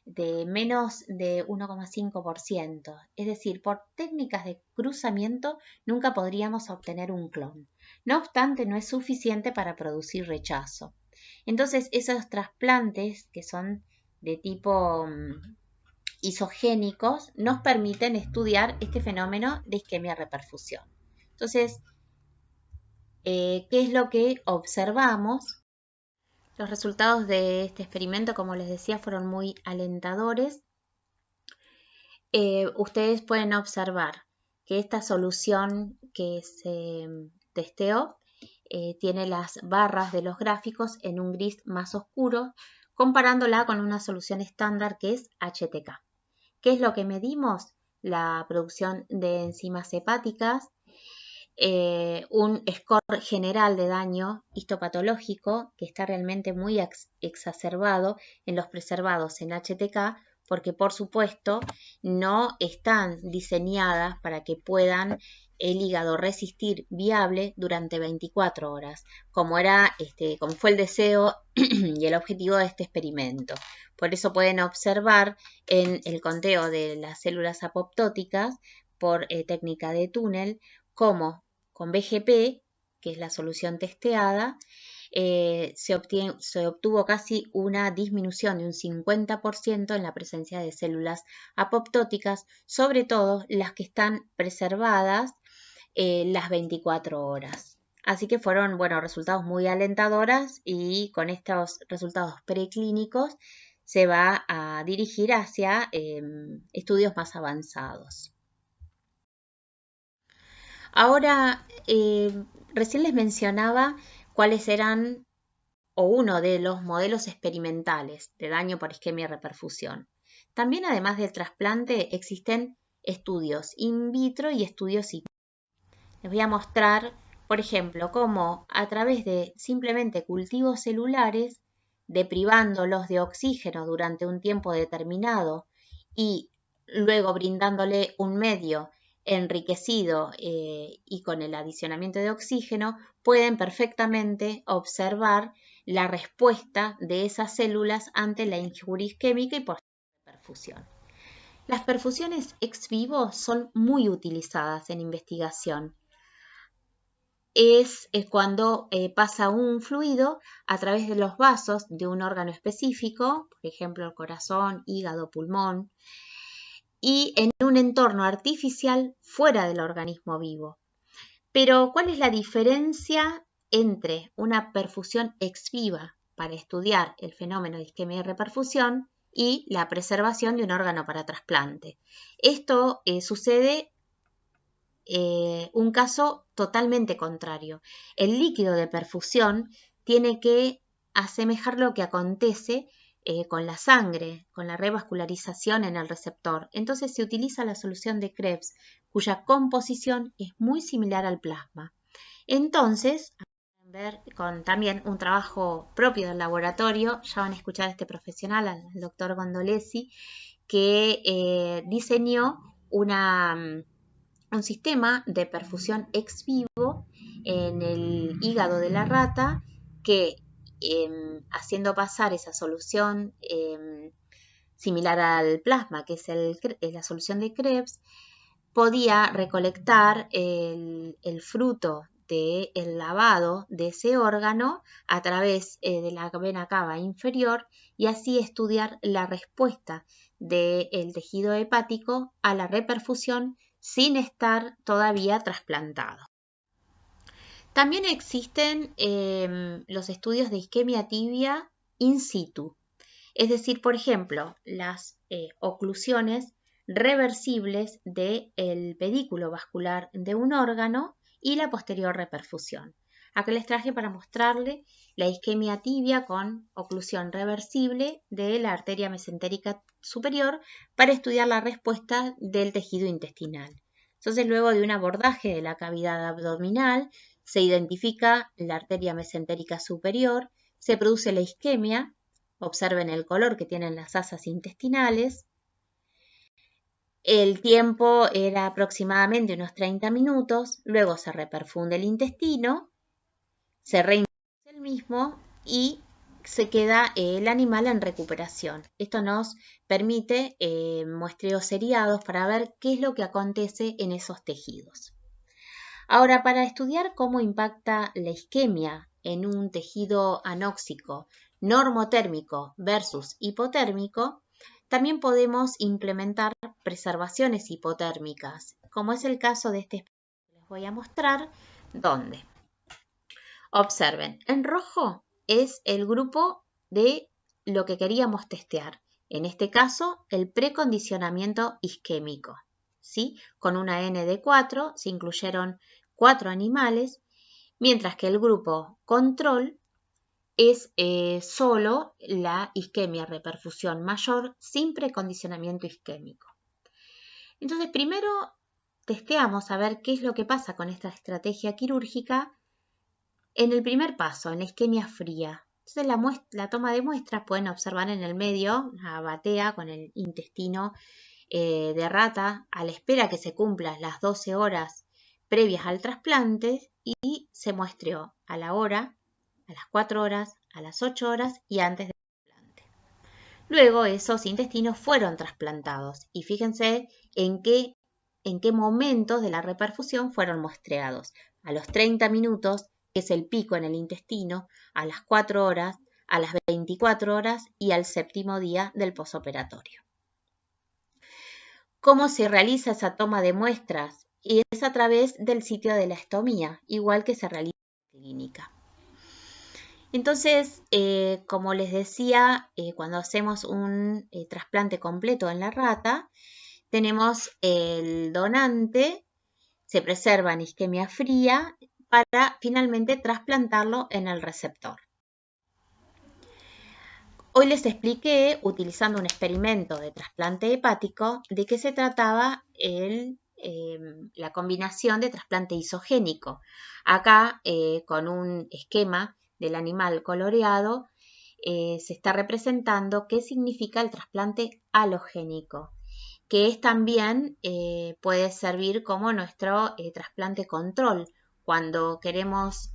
de menos de 1,5%. Es decir, por técnicas de cruzamiento nunca podríamos obtener un clon. No obstante, no es suficiente para producir rechazo. Entonces, esos trasplantes que son de tipo isogénicos nos permiten estudiar este fenómeno de isquemia reperfusión. Entonces, ¿qué es lo que observamos? Los resultados de este experimento, como les decía, fueron muy alentadores. Ustedes pueden observar que esta solución que se testeó tiene las barras de los gráficos en un gris más oscuro, comparándola con una solución estándar que es HTK. ¿Qué es lo que medimos? La producción de enzimas hepáticas, un score general de daño histopatológico que está realmente muy exacerbado en los preservados en HTK, porque por supuesto no están diseñadas para que puedan el hígado resistir viable durante 24 horas, como fue el deseo y el objetivo de este experimento. Por eso pueden observar en el conteo de las células apoptóticas por técnica de túnel cómo con BGP, que es la solución testeada, se obtuvo casi una disminución de un 50% en la presencia de células apoptóticas, sobre todo las que están preservadas las 24 horas. Así que fueron, resultados muy alentadores y con estos resultados preclínicos se va a dirigir hacia estudios más avanzados. Ahora, recién les mencionaba cuáles eran o uno de los modelos experimentales de daño por isquemia y reperfusión. También, además del trasplante, existen estudios in vitro y estudios in vivo. Les voy a mostrar, por ejemplo, cómo a través de simplemente cultivos celulares, deprivándolos de oxígeno durante un tiempo determinado y luego brindándole un medio enriquecido y con el adicionamiento de oxígeno, pueden perfectamente observar la respuesta de esas células ante la injuria isquémica y por perfusión. Las perfusiones ex vivo son muy utilizadas en investigación. Es cuando pasa un fluido a través de los vasos de un órgano específico, por ejemplo el corazón, hígado, pulmón, y en un entorno artificial fuera del organismo vivo. Pero, ¿cuál es la diferencia entre una perfusión ex viva para estudiar el fenómeno de isquemia y reperfusión y la preservación de un órgano para trasplante. Esto sucede un caso totalmente contrario. El líquido de perfusión tiene que asemejar lo que acontece con la sangre, con la revascularización en el receptor. Entonces se utiliza la solución de Krebs, cuya composición es muy similar al plasma. Entonces, ver con también un trabajo propio del laboratorio, ya van a escuchar a este profesional, al doctor Gondolesi, que diseñó un sistema de perfusión ex vivo en el hígado de la rata que haciendo pasar esa solución similar al plasma, que es la solución de Krebs, podía recolectar el fruto del lavado de ese órgano a través de la vena cava inferior y así estudiar la respuesta del tejido hepático a la reperfusión sin estar todavía trasplantado. También existen los estudios de isquemia tibia in situ, es decir, por ejemplo, las oclusiones reversibles del pedículo vascular de un órgano y la posterior reperfusión. Acá les traje para mostrarle la isquemia tibia con oclusión reversible de la arteria mesentérica superior para estudiar la respuesta del tejido intestinal. Entonces, luego de un abordaje de la cavidad abdominal, se identifica la arteria mesentérica superior, se produce la isquemia. Observen el color que tienen las asas intestinales. El tiempo era aproximadamente unos 30 minutos, luego se reperfunde el intestino, se reintroduce el mismo y se queda el animal en recuperación. Esto nos permite muestreos seriados para ver qué es lo que acontece en esos tejidos. Ahora, para estudiar cómo impacta la isquemia en un tejido anóxico normotérmico versus hipotérmico, también podemos implementar preservaciones hipotérmicas, como es el caso de este que les voy a mostrar, donde observen, en rojo es el grupo de lo que queríamos testear, en este caso el precondicionamiento isquémico, ¿sí? Con una N de 4 se incluyeron 4 animales, mientras que el grupo control es solo la isquemia reperfusión mayor sin precondicionamiento isquémico. Entonces, primero testeamos a ver qué es lo que pasa con esta estrategia quirúrgica en el primer paso, en la isquemia fría. Entonces, la toma de muestras pueden observar en el medio la batea con el intestino de rata a la espera que se cumplan las 12 horas previas al trasplante y se muestreó a la hora, a las 4 horas, a las 8 horas y antes del trasplante. Luego esos intestinos fueron trasplantados y fíjense en qué momentos de la reperfusión fueron muestreados. A los 30 minutos, que es el pico en el intestino, a las 4 horas, a las 24 horas y al 7º día del posoperatorio. ¿Cómo se realiza esa toma de muestras? Y es a través del sitio de la estomía, igual que se realiza en la clínica. Entonces, como les decía, cuando hacemos un trasplante completo en la rata, tenemos el donante, se preserva en isquemia fría para finalmente trasplantarlo en el receptor. Hoy les expliqué, utilizando un experimento de trasplante hepático, de qué se trataba la combinación de trasplante isogénico. Acá, con un esquema del animal coloreado, se está representando qué significa el trasplante halogénico, que es también puede servir como nuestro trasplante control, cuando queremos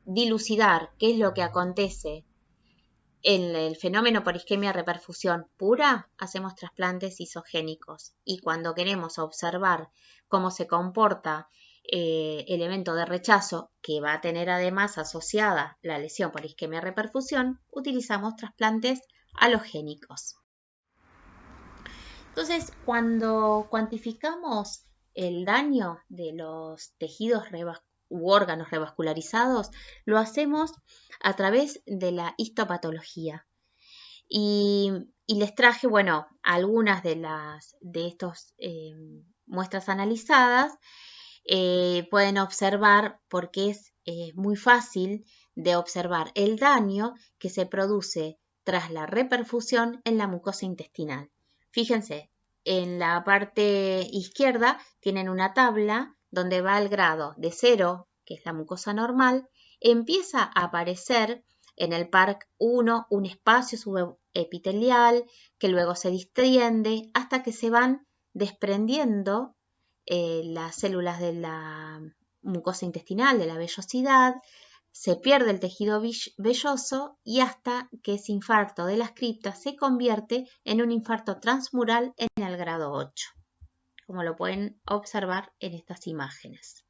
dilucidar qué es lo que acontece en el fenómeno por isquemia reperfusión pura, hacemos trasplantes isogénicos. Y cuando queremos observar cómo se comporta el evento de rechazo, que va a tener además asociada la lesión por isquemia reperfusión, utilizamos trasplantes halogénicos. Entonces, cuando cuantificamos el daño de los tejidos u órganos revascularizados, lo hacemos a través de la histopatología. Y les traje, bueno, algunas de estos muestras analizadas. Pueden observar, porque es muy fácil de observar el daño que se produce tras la reperfusión en la mucosa intestinal. Fíjense, en la parte izquierda tienen una tabla donde va el grado de 0, que es la mucosa normal, empieza a aparecer en el PARC 1 un espacio subepitelial que luego se distiende hasta que se van desprendiendo las células de la mucosa intestinal, de la vellosidad, se pierde el tejido velloso y hasta que ese infarto de las criptas se convierte en un infarto transmural en el grado 8, como lo pueden observar en estas imágenes.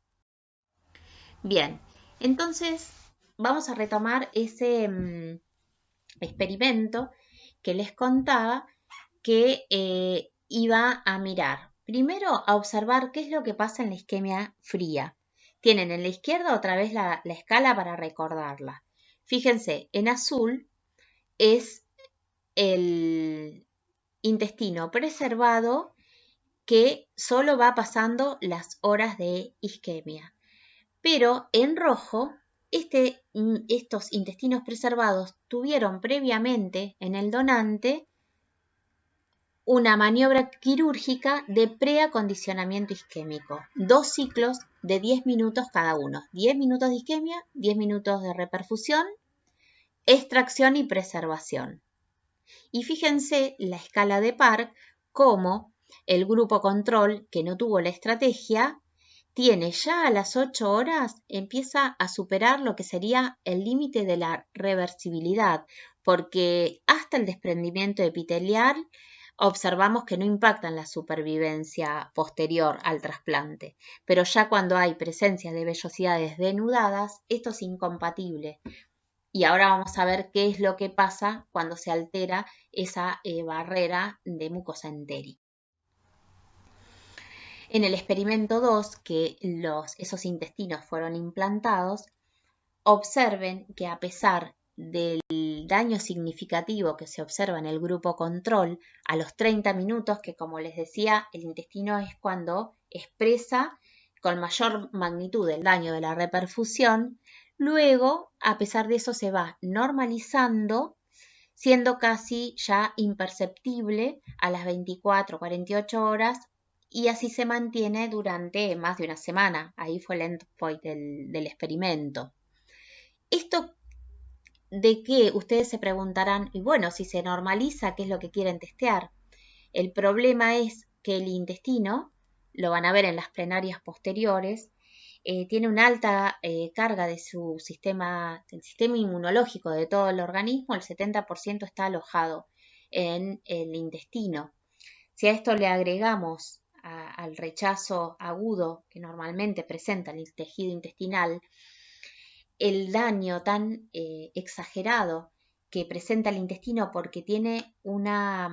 Bien, entonces vamos a retomar ese experimento que les contaba que iba a mirar. Primero, a observar qué es lo que pasa en la isquemia fría. Tienen en la izquierda otra vez la escala para recordarla. Fíjense, en azul es el intestino preservado que solo va pasando las horas de isquemia. Pero en rojo, estos intestinos preservados tuvieron previamente en el donante una maniobra quirúrgica de preacondicionamiento isquémico. 2 ciclos de 10 minutos cada uno. 10 minutos de isquemia, 10 minutos de reperfusión, extracción y preservación. Y fíjense la escala de PARC, cómo el grupo control que no tuvo la estrategia tiene ya a las 8 horas, empieza a superar lo que sería el límite de la reversibilidad, porque hasta el desprendimiento epitelial observamos que no impactan la supervivencia posterior al trasplante, pero ya cuando hay presencia de vellosidades denudadas, esto es incompatible. Y ahora vamos a ver qué es lo que pasa cuando se altera esa barrera de mucosa entérica. En el experimento 2, que esos intestinos fueron implantados, observen que a pesar del daño significativo que se observa en el grupo control a los 30 minutos, que como les decía, el intestino es cuando expresa con mayor magnitud el daño de la reperfusión, luego, a pesar de eso, se va normalizando, siendo casi ya imperceptible a las 24 o 48 horas, y así se mantiene durante más de una semana. Ahí fue el endpoint del experimento. Esto de que ustedes se preguntarán, y bueno, si se normaliza, ¿qué es lo que quieren testear? El problema es que el intestino, lo van a ver en las plenarias posteriores, tiene una alta carga de su sistema, del sistema inmunológico de todo el organismo, el 70% está alojado en el intestino. Si a esto le agregamos al rechazo agudo que normalmente presenta el tejido intestinal, el daño tan exagerado que presenta el intestino porque tiene una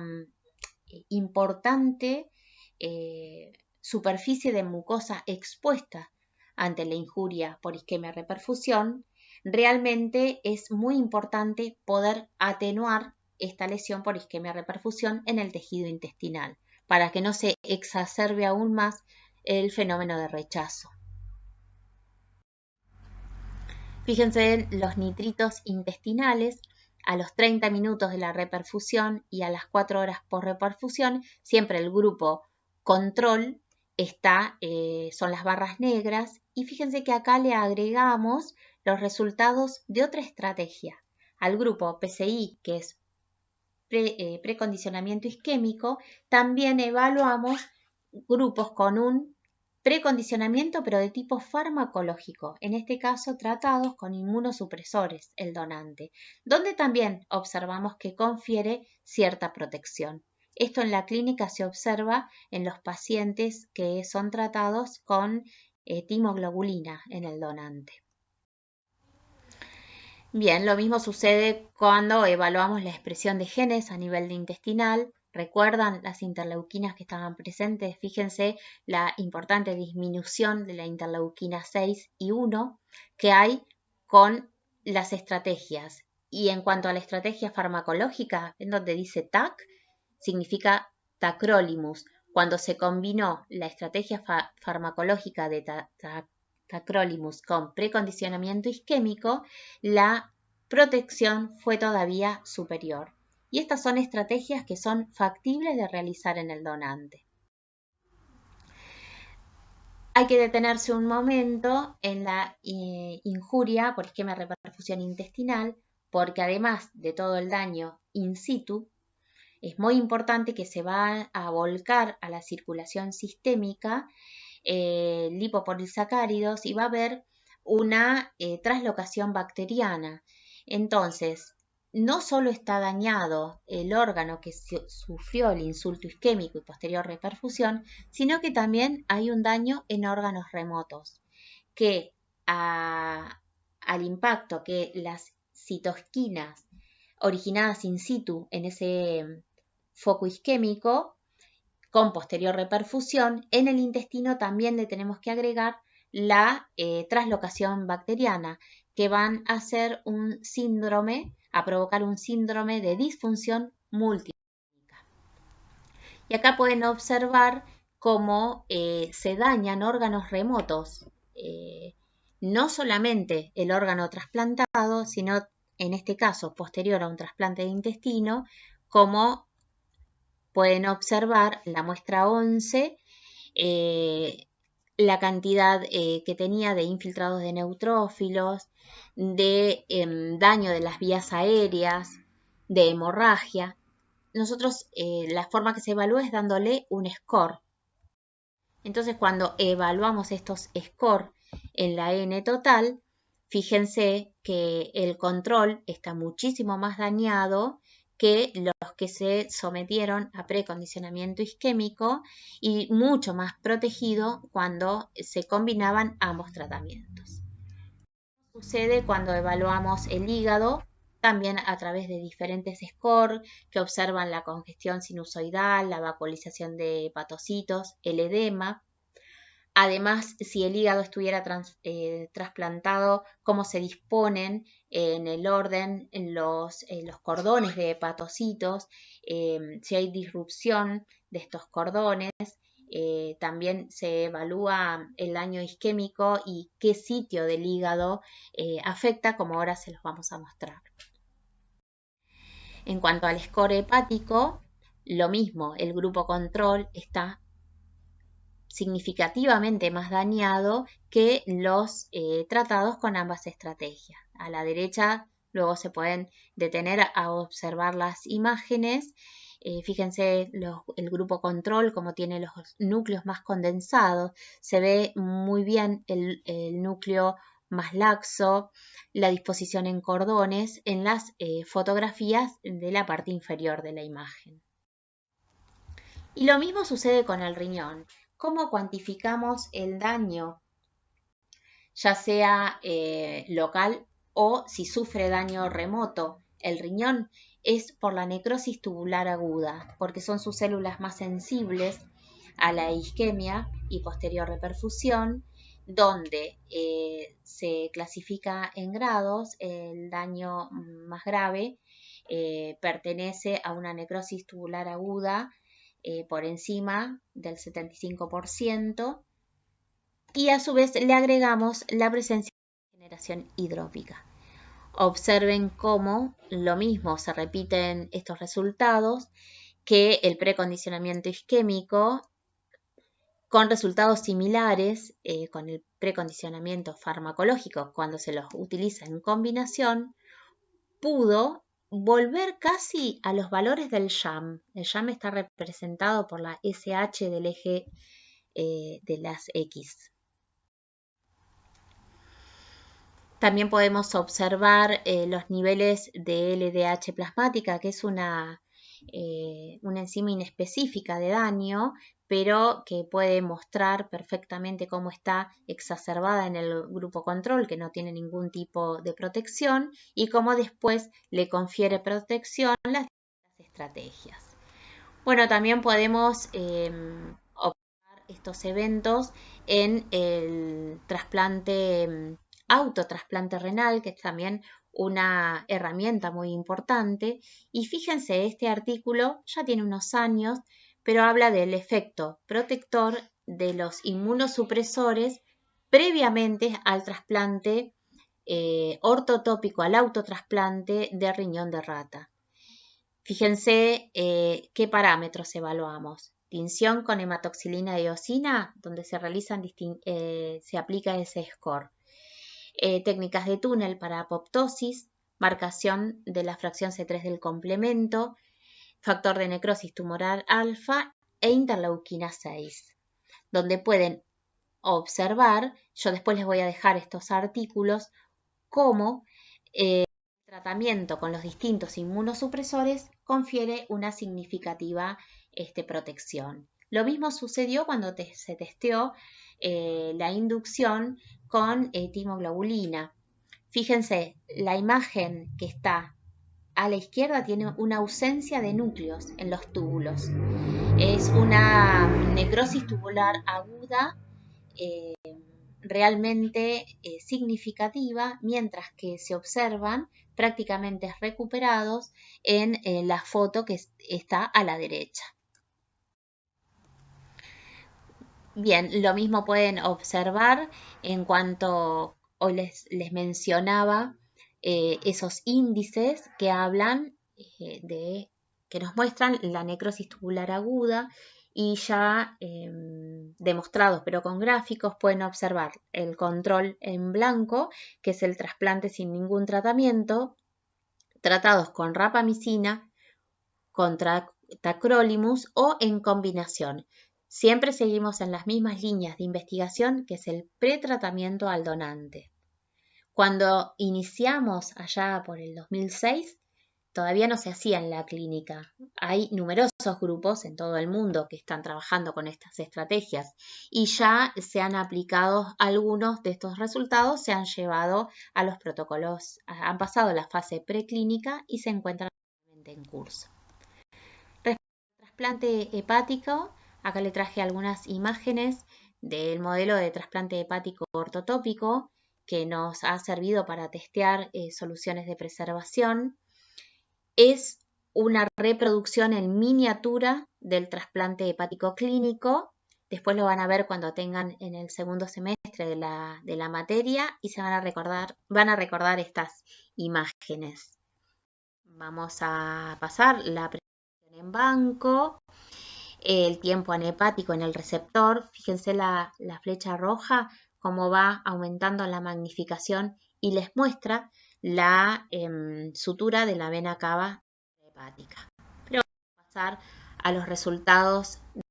importante superficie de mucosa expuesta ante la injuria por isquemia reperfusión, realmente es muy importante poder atenuar esta lesión por isquemia reperfusión en el tejido intestinal para que no se exacerbe aún más el fenómeno de rechazo. Fíjense en los nitritos intestinales a los 30 minutos de la reperfusión y a las 4 horas por reperfusión, siempre el grupo control son las barras negras, y fíjense que acá le agregamos los resultados de otra estrategia. Al grupo PCI, que es precondicionamiento isquémico, también evaluamos grupos con un precondicionamiento pero de tipo farmacológico, en este caso tratados con inmunosupresores, el donante, donde también observamos que confiere cierta protección. Esto en la clínica se observa en los pacientes que son tratados con timoglobulina en el donante. Bien, lo mismo sucede cuando evaluamos la expresión de genes a nivel intestinal, ¿Recuerdan las interleuquinas que estaban presentes? Fíjense la importante disminución de la interleuquina 6 y 1 que hay con las estrategias. Y en cuanto a la estrategia farmacológica, en donde dice TAC, significa tacrolimus. Cuando se combinó la estrategia farmacológica de tacrolimus con precondicionamiento isquémico, la protección fue todavía superior. Y estas son estrategias que son factibles de realizar en el donante. Hay que detenerse un momento en la injuria por esquema de reperfusión intestinal, porque además de todo el daño in situ, es muy importante que se va a volcar a la circulación sistémica lipopolisacáridos y va a haber una traslocación bacteriana. Entonces, no solo está dañado el órgano que sufrió el insulto isquémico y posterior reperfusión, sino que también hay un daño en órganos remotos, que al impacto que las citoquinas originadas in situ en ese foco isquémico, con posterior reperfusión, en el intestino también le tenemos que agregar la traslocación bacteriana, que van a hacer un síndrome, a provocar un síndrome de disfunción múltiple. Y acá pueden observar cómo se dañan órganos remotos, no solamente el órgano trasplantado, sino en este caso posterior a un trasplante de intestino, como pueden observar la muestra 11, la cantidad que tenía de infiltrados de neutrófilos, de daño de las vías aéreas, de hemorragia. Nosotros la forma que se evalúa es dándole un score. Entonces cuando evaluamos estos scores en la N total, fíjense que el control está muchísimo más dañado que los que se sometieron a precondicionamiento isquémico y mucho más protegido cuando se combinaban ambos tratamientos. Sucede cuando evaluamos el hígado, también a través de diferentes scores que observan la congestión sinusoidal, la vacuolización de hepatocitos, el edema. Además, si el hígado estuviera trasplantado, cómo se disponen en el orden en los cordones de hepatocitos, si hay disrupción de estos cordones. También se evalúa el daño isquémico y qué sitio del hígado afecta, como ahora se los vamos a mostrar. En cuanto al score hepático, lo mismo, el grupo control está significativamente más dañado que los tratados con ambas estrategias. A la derecha luego se pueden detener a observar las imágenes. Fíjense el grupo control, como tiene los núcleos más condensados, se ve muy bien el núcleo más laxo, la disposición en cordones en las fotografías de la parte inferior de la imagen. Y lo mismo sucede con el riñón. ¿Cómo cuantificamos el daño, ya sea local o si sufre daño remoto? El riñón es por la necrosis tubular aguda, porque son sus células más sensibles a la isquemia y posterior reperfusión, donde se clasifica en grados. El daño más grave pertenece a una necrosis tubular aguda por encima del 75%, y a su vez le agregamos la presencia de generación hidrópica. Observen cómo lo mismo se repiten estos resultados que el precondicionamiento isquémico, con resultados similares con el precondicionamiento farmacológico cuando se los utiliza en combinación, pudo volver casi a los valores del YAM. El YAM está representado por la SH del eje de las X. También podemos observar los niveles de LDH plasmática, que es una enzima inespecífica de daño, pero que puede mostrar perfectamente cómo está exacerbada en el grupo control, que no tiene ningún tipo de protección, y cómo después le confiere protección las estrategias. Bueno, también podemos observar estos eventos en el trasplante, autotrasplante renal, que es también una herramienta muy importante. Y fíjense, este artículo ya tiene unos años, pero habla del efecto protector de los inmunosupresores previamente al trasplante ortotópico, al autotrasplante de riñón de rata. Fíjense qué parámetros evaluamos. Tinción con hematoxilina de eosina, donde se aplica ese score. Técnicas de túnel para apoptosis, marcación de la fracción C3 del complemento, factor de necrosis tumoral alfa e interleuquina 6, donde pueden observar, yo después les voy a dejar estos artículos, cómo tratamiento con los distintos inmunosupresores confiere una significativa protección. Lo mismo sucedió cuando se testeó la inducción con timoglobulina. Fíjense, la imagen que está a la izquierda tiene una ausencia de núcleos en los túbulos. Es una necrosis tubular aguda realmente significativa, mientras que se observan prácticamente recuperados en la foto que está a la derecha. Bien, lo mismo pueden observar en cuanto hoy les mencionaba esos índices que hablan que nos muestran la necrosis tubular aguda y ya demostrados, pero con gráficos, pueden observar el control en blanco, que es el trasplante sin ningún tratamiento, tratados con rapamicina, con tacrolimus o en combinación. Siempre seguimos en las mismas líneas de investigación, que es el pretratamiento al donante. Cuando iniciamos allá por el 2006, todavía no se hacía en la clínica. Hay numerosos grupos en todo el mundo que están trabajando con estas estrategias y ya se han aplicado algunos de estos resultados, se han llevado a los protocolos, han pasado la fase preclínica y se encuentran en curso. Trasplante hepático, acá le traje algunas imágenes del modelo de trasplante hepático ortotópico que nos ha servido para testear soluciones de preservación. Es una reproducción en miniatura del trasplante hepático clínico. Después lo van a ver cuando tengan en el segundo semestre de la materia y van a recordar estas imágenes. Vamos a pasar la presentación en banco, el tiempo anhepático en el receptor. Fíjense la flecha roja, cómo va aumentando la magnificación y les muestra la sutura de la vena cava hepática. Pero vamos a pasar a los resultados de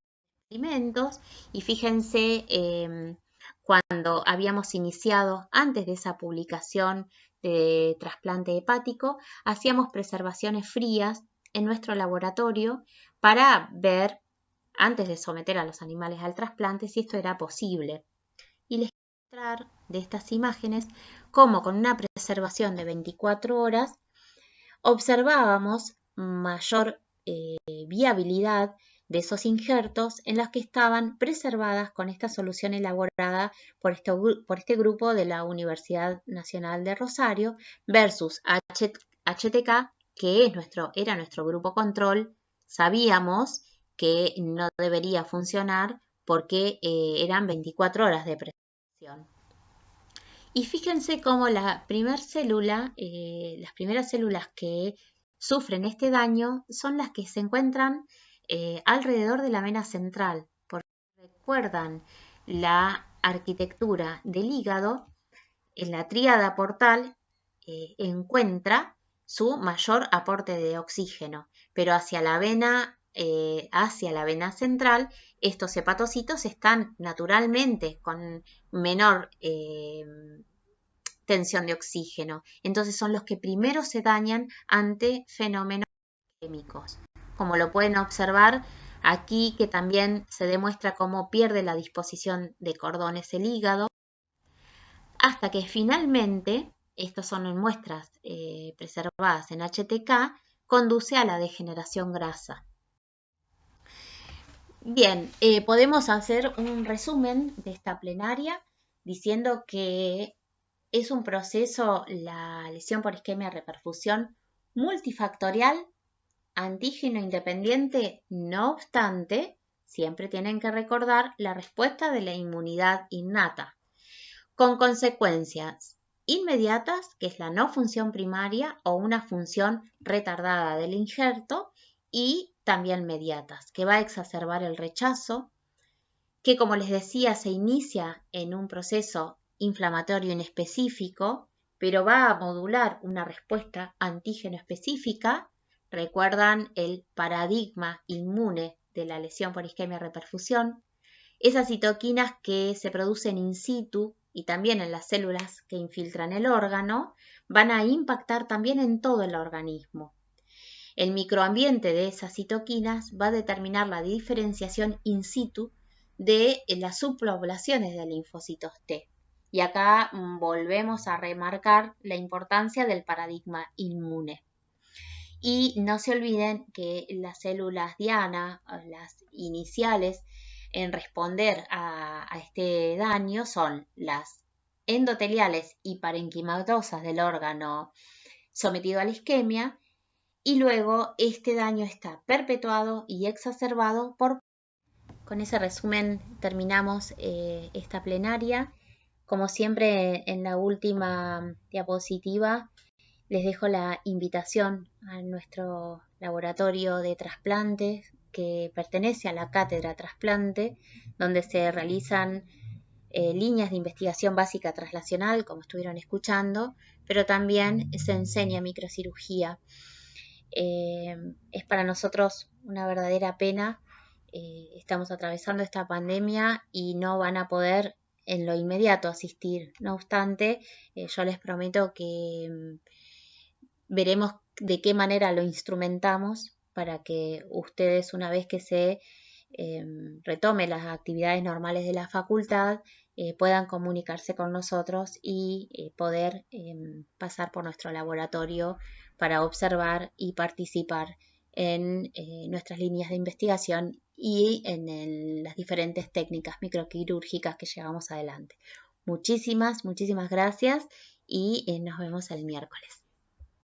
experimentos y fíjense cuando habíamos iniciado, antes de esa publicación de trasplante hepático, hacíamos preservaciones frías en nuestro laboratorio para ver, antes de someter a los animales al trasplante, si esto era posible. Y les quiero mostrar de estas imágenes cómo con una preservación de 24 horas observábamos mayor viabilidad de esos injertos en las que estaban preservadas con esta solución elaborada por este grupo de la Universidad Nacional de Rosario versus HTK, que era nuestro grupo control. Sabíamos que no debería funcionar porque eran 24 horas de preservación. Y fíjense cómo las primeras células que sufren este daño son las que se encuentran alrededor de la vena central, porque recuerdan la arquitectura del hígado. En la tríada portal encuentra su mayor aporte de oxígeno, pero hacia la vena central, estos hepatocitos están naturalmente con menor tensión de oxígeno. Entonces son los que primero se dañan ante fenómenos químicos. Como lo pueden observar aquí, que también se demuestra cómo pierde la disposición de cordones el hígado, hasta que finalmente, estas son en muestras preservadas en HTK, conduce a la degeneración grasa. Bien, podemos hacer un resumen de esta plenaria diciendo que es un proceso, la lesión por isquemia reperfusión, multifactorial, antígeno independiente, no obstante, siempre tienen que recordar la respuesta de la inmunidad innata, con consecuencias inmediatas, que es la no función primaria o una función retardada del injerto, y también mediatas, que va a exacerbar el rechazo, que como les decía se inicia en un proceso inflamatorio inespecífico, pero va a modular una respuesta antígeno específica. Recuerdan el paradigma inmune de la lesión por isquemia reperfusión. Esas citoquinas que se producen in situ y también en las células que infiltran el órgano van a impactar también en todo el organismo. El microambiente de esas citoquinas va a determinar la diferenciación in situ de las subpoblaciones de linfocitos T. Y acá volvemos a remarcar la importancia del paradigma inmune. Y no se olviden que las células diana, las iniciales en responder a este daño, son las endoteliales y parenquimatosas del órgano sometido a la isquemia, y luego este daño está perpetuado y exacerbado por... Con ese resumen terminamos esta plenaria. Como siempre, en la última diapositiva les dejo la invitación a nuestro laboratorio de trasplantes que pertenece a la cátedra trasplante, donde se realizan líneas de investigación básica translacional, como estuvieron escuchando, pero también se enseña microcirugía. Es para nosotros una verdadera pena. Estamos atravesando esta pandemia y no van a poder en lo inmediato asistir. No obstante, yo les prometo que veremos de qué manera lo instrumentamos para que ustedes, una vez que se retome las actividades normales de la facultad, puedan comunicarse con nosotros y poder pasar por nuestro laboratorio para observar y participar en nuestras líneas de investigación y en las diferentes técnicas microquirúrgicas que llevamos adelante. Muchísimas gracias y nos vemos el miércoles.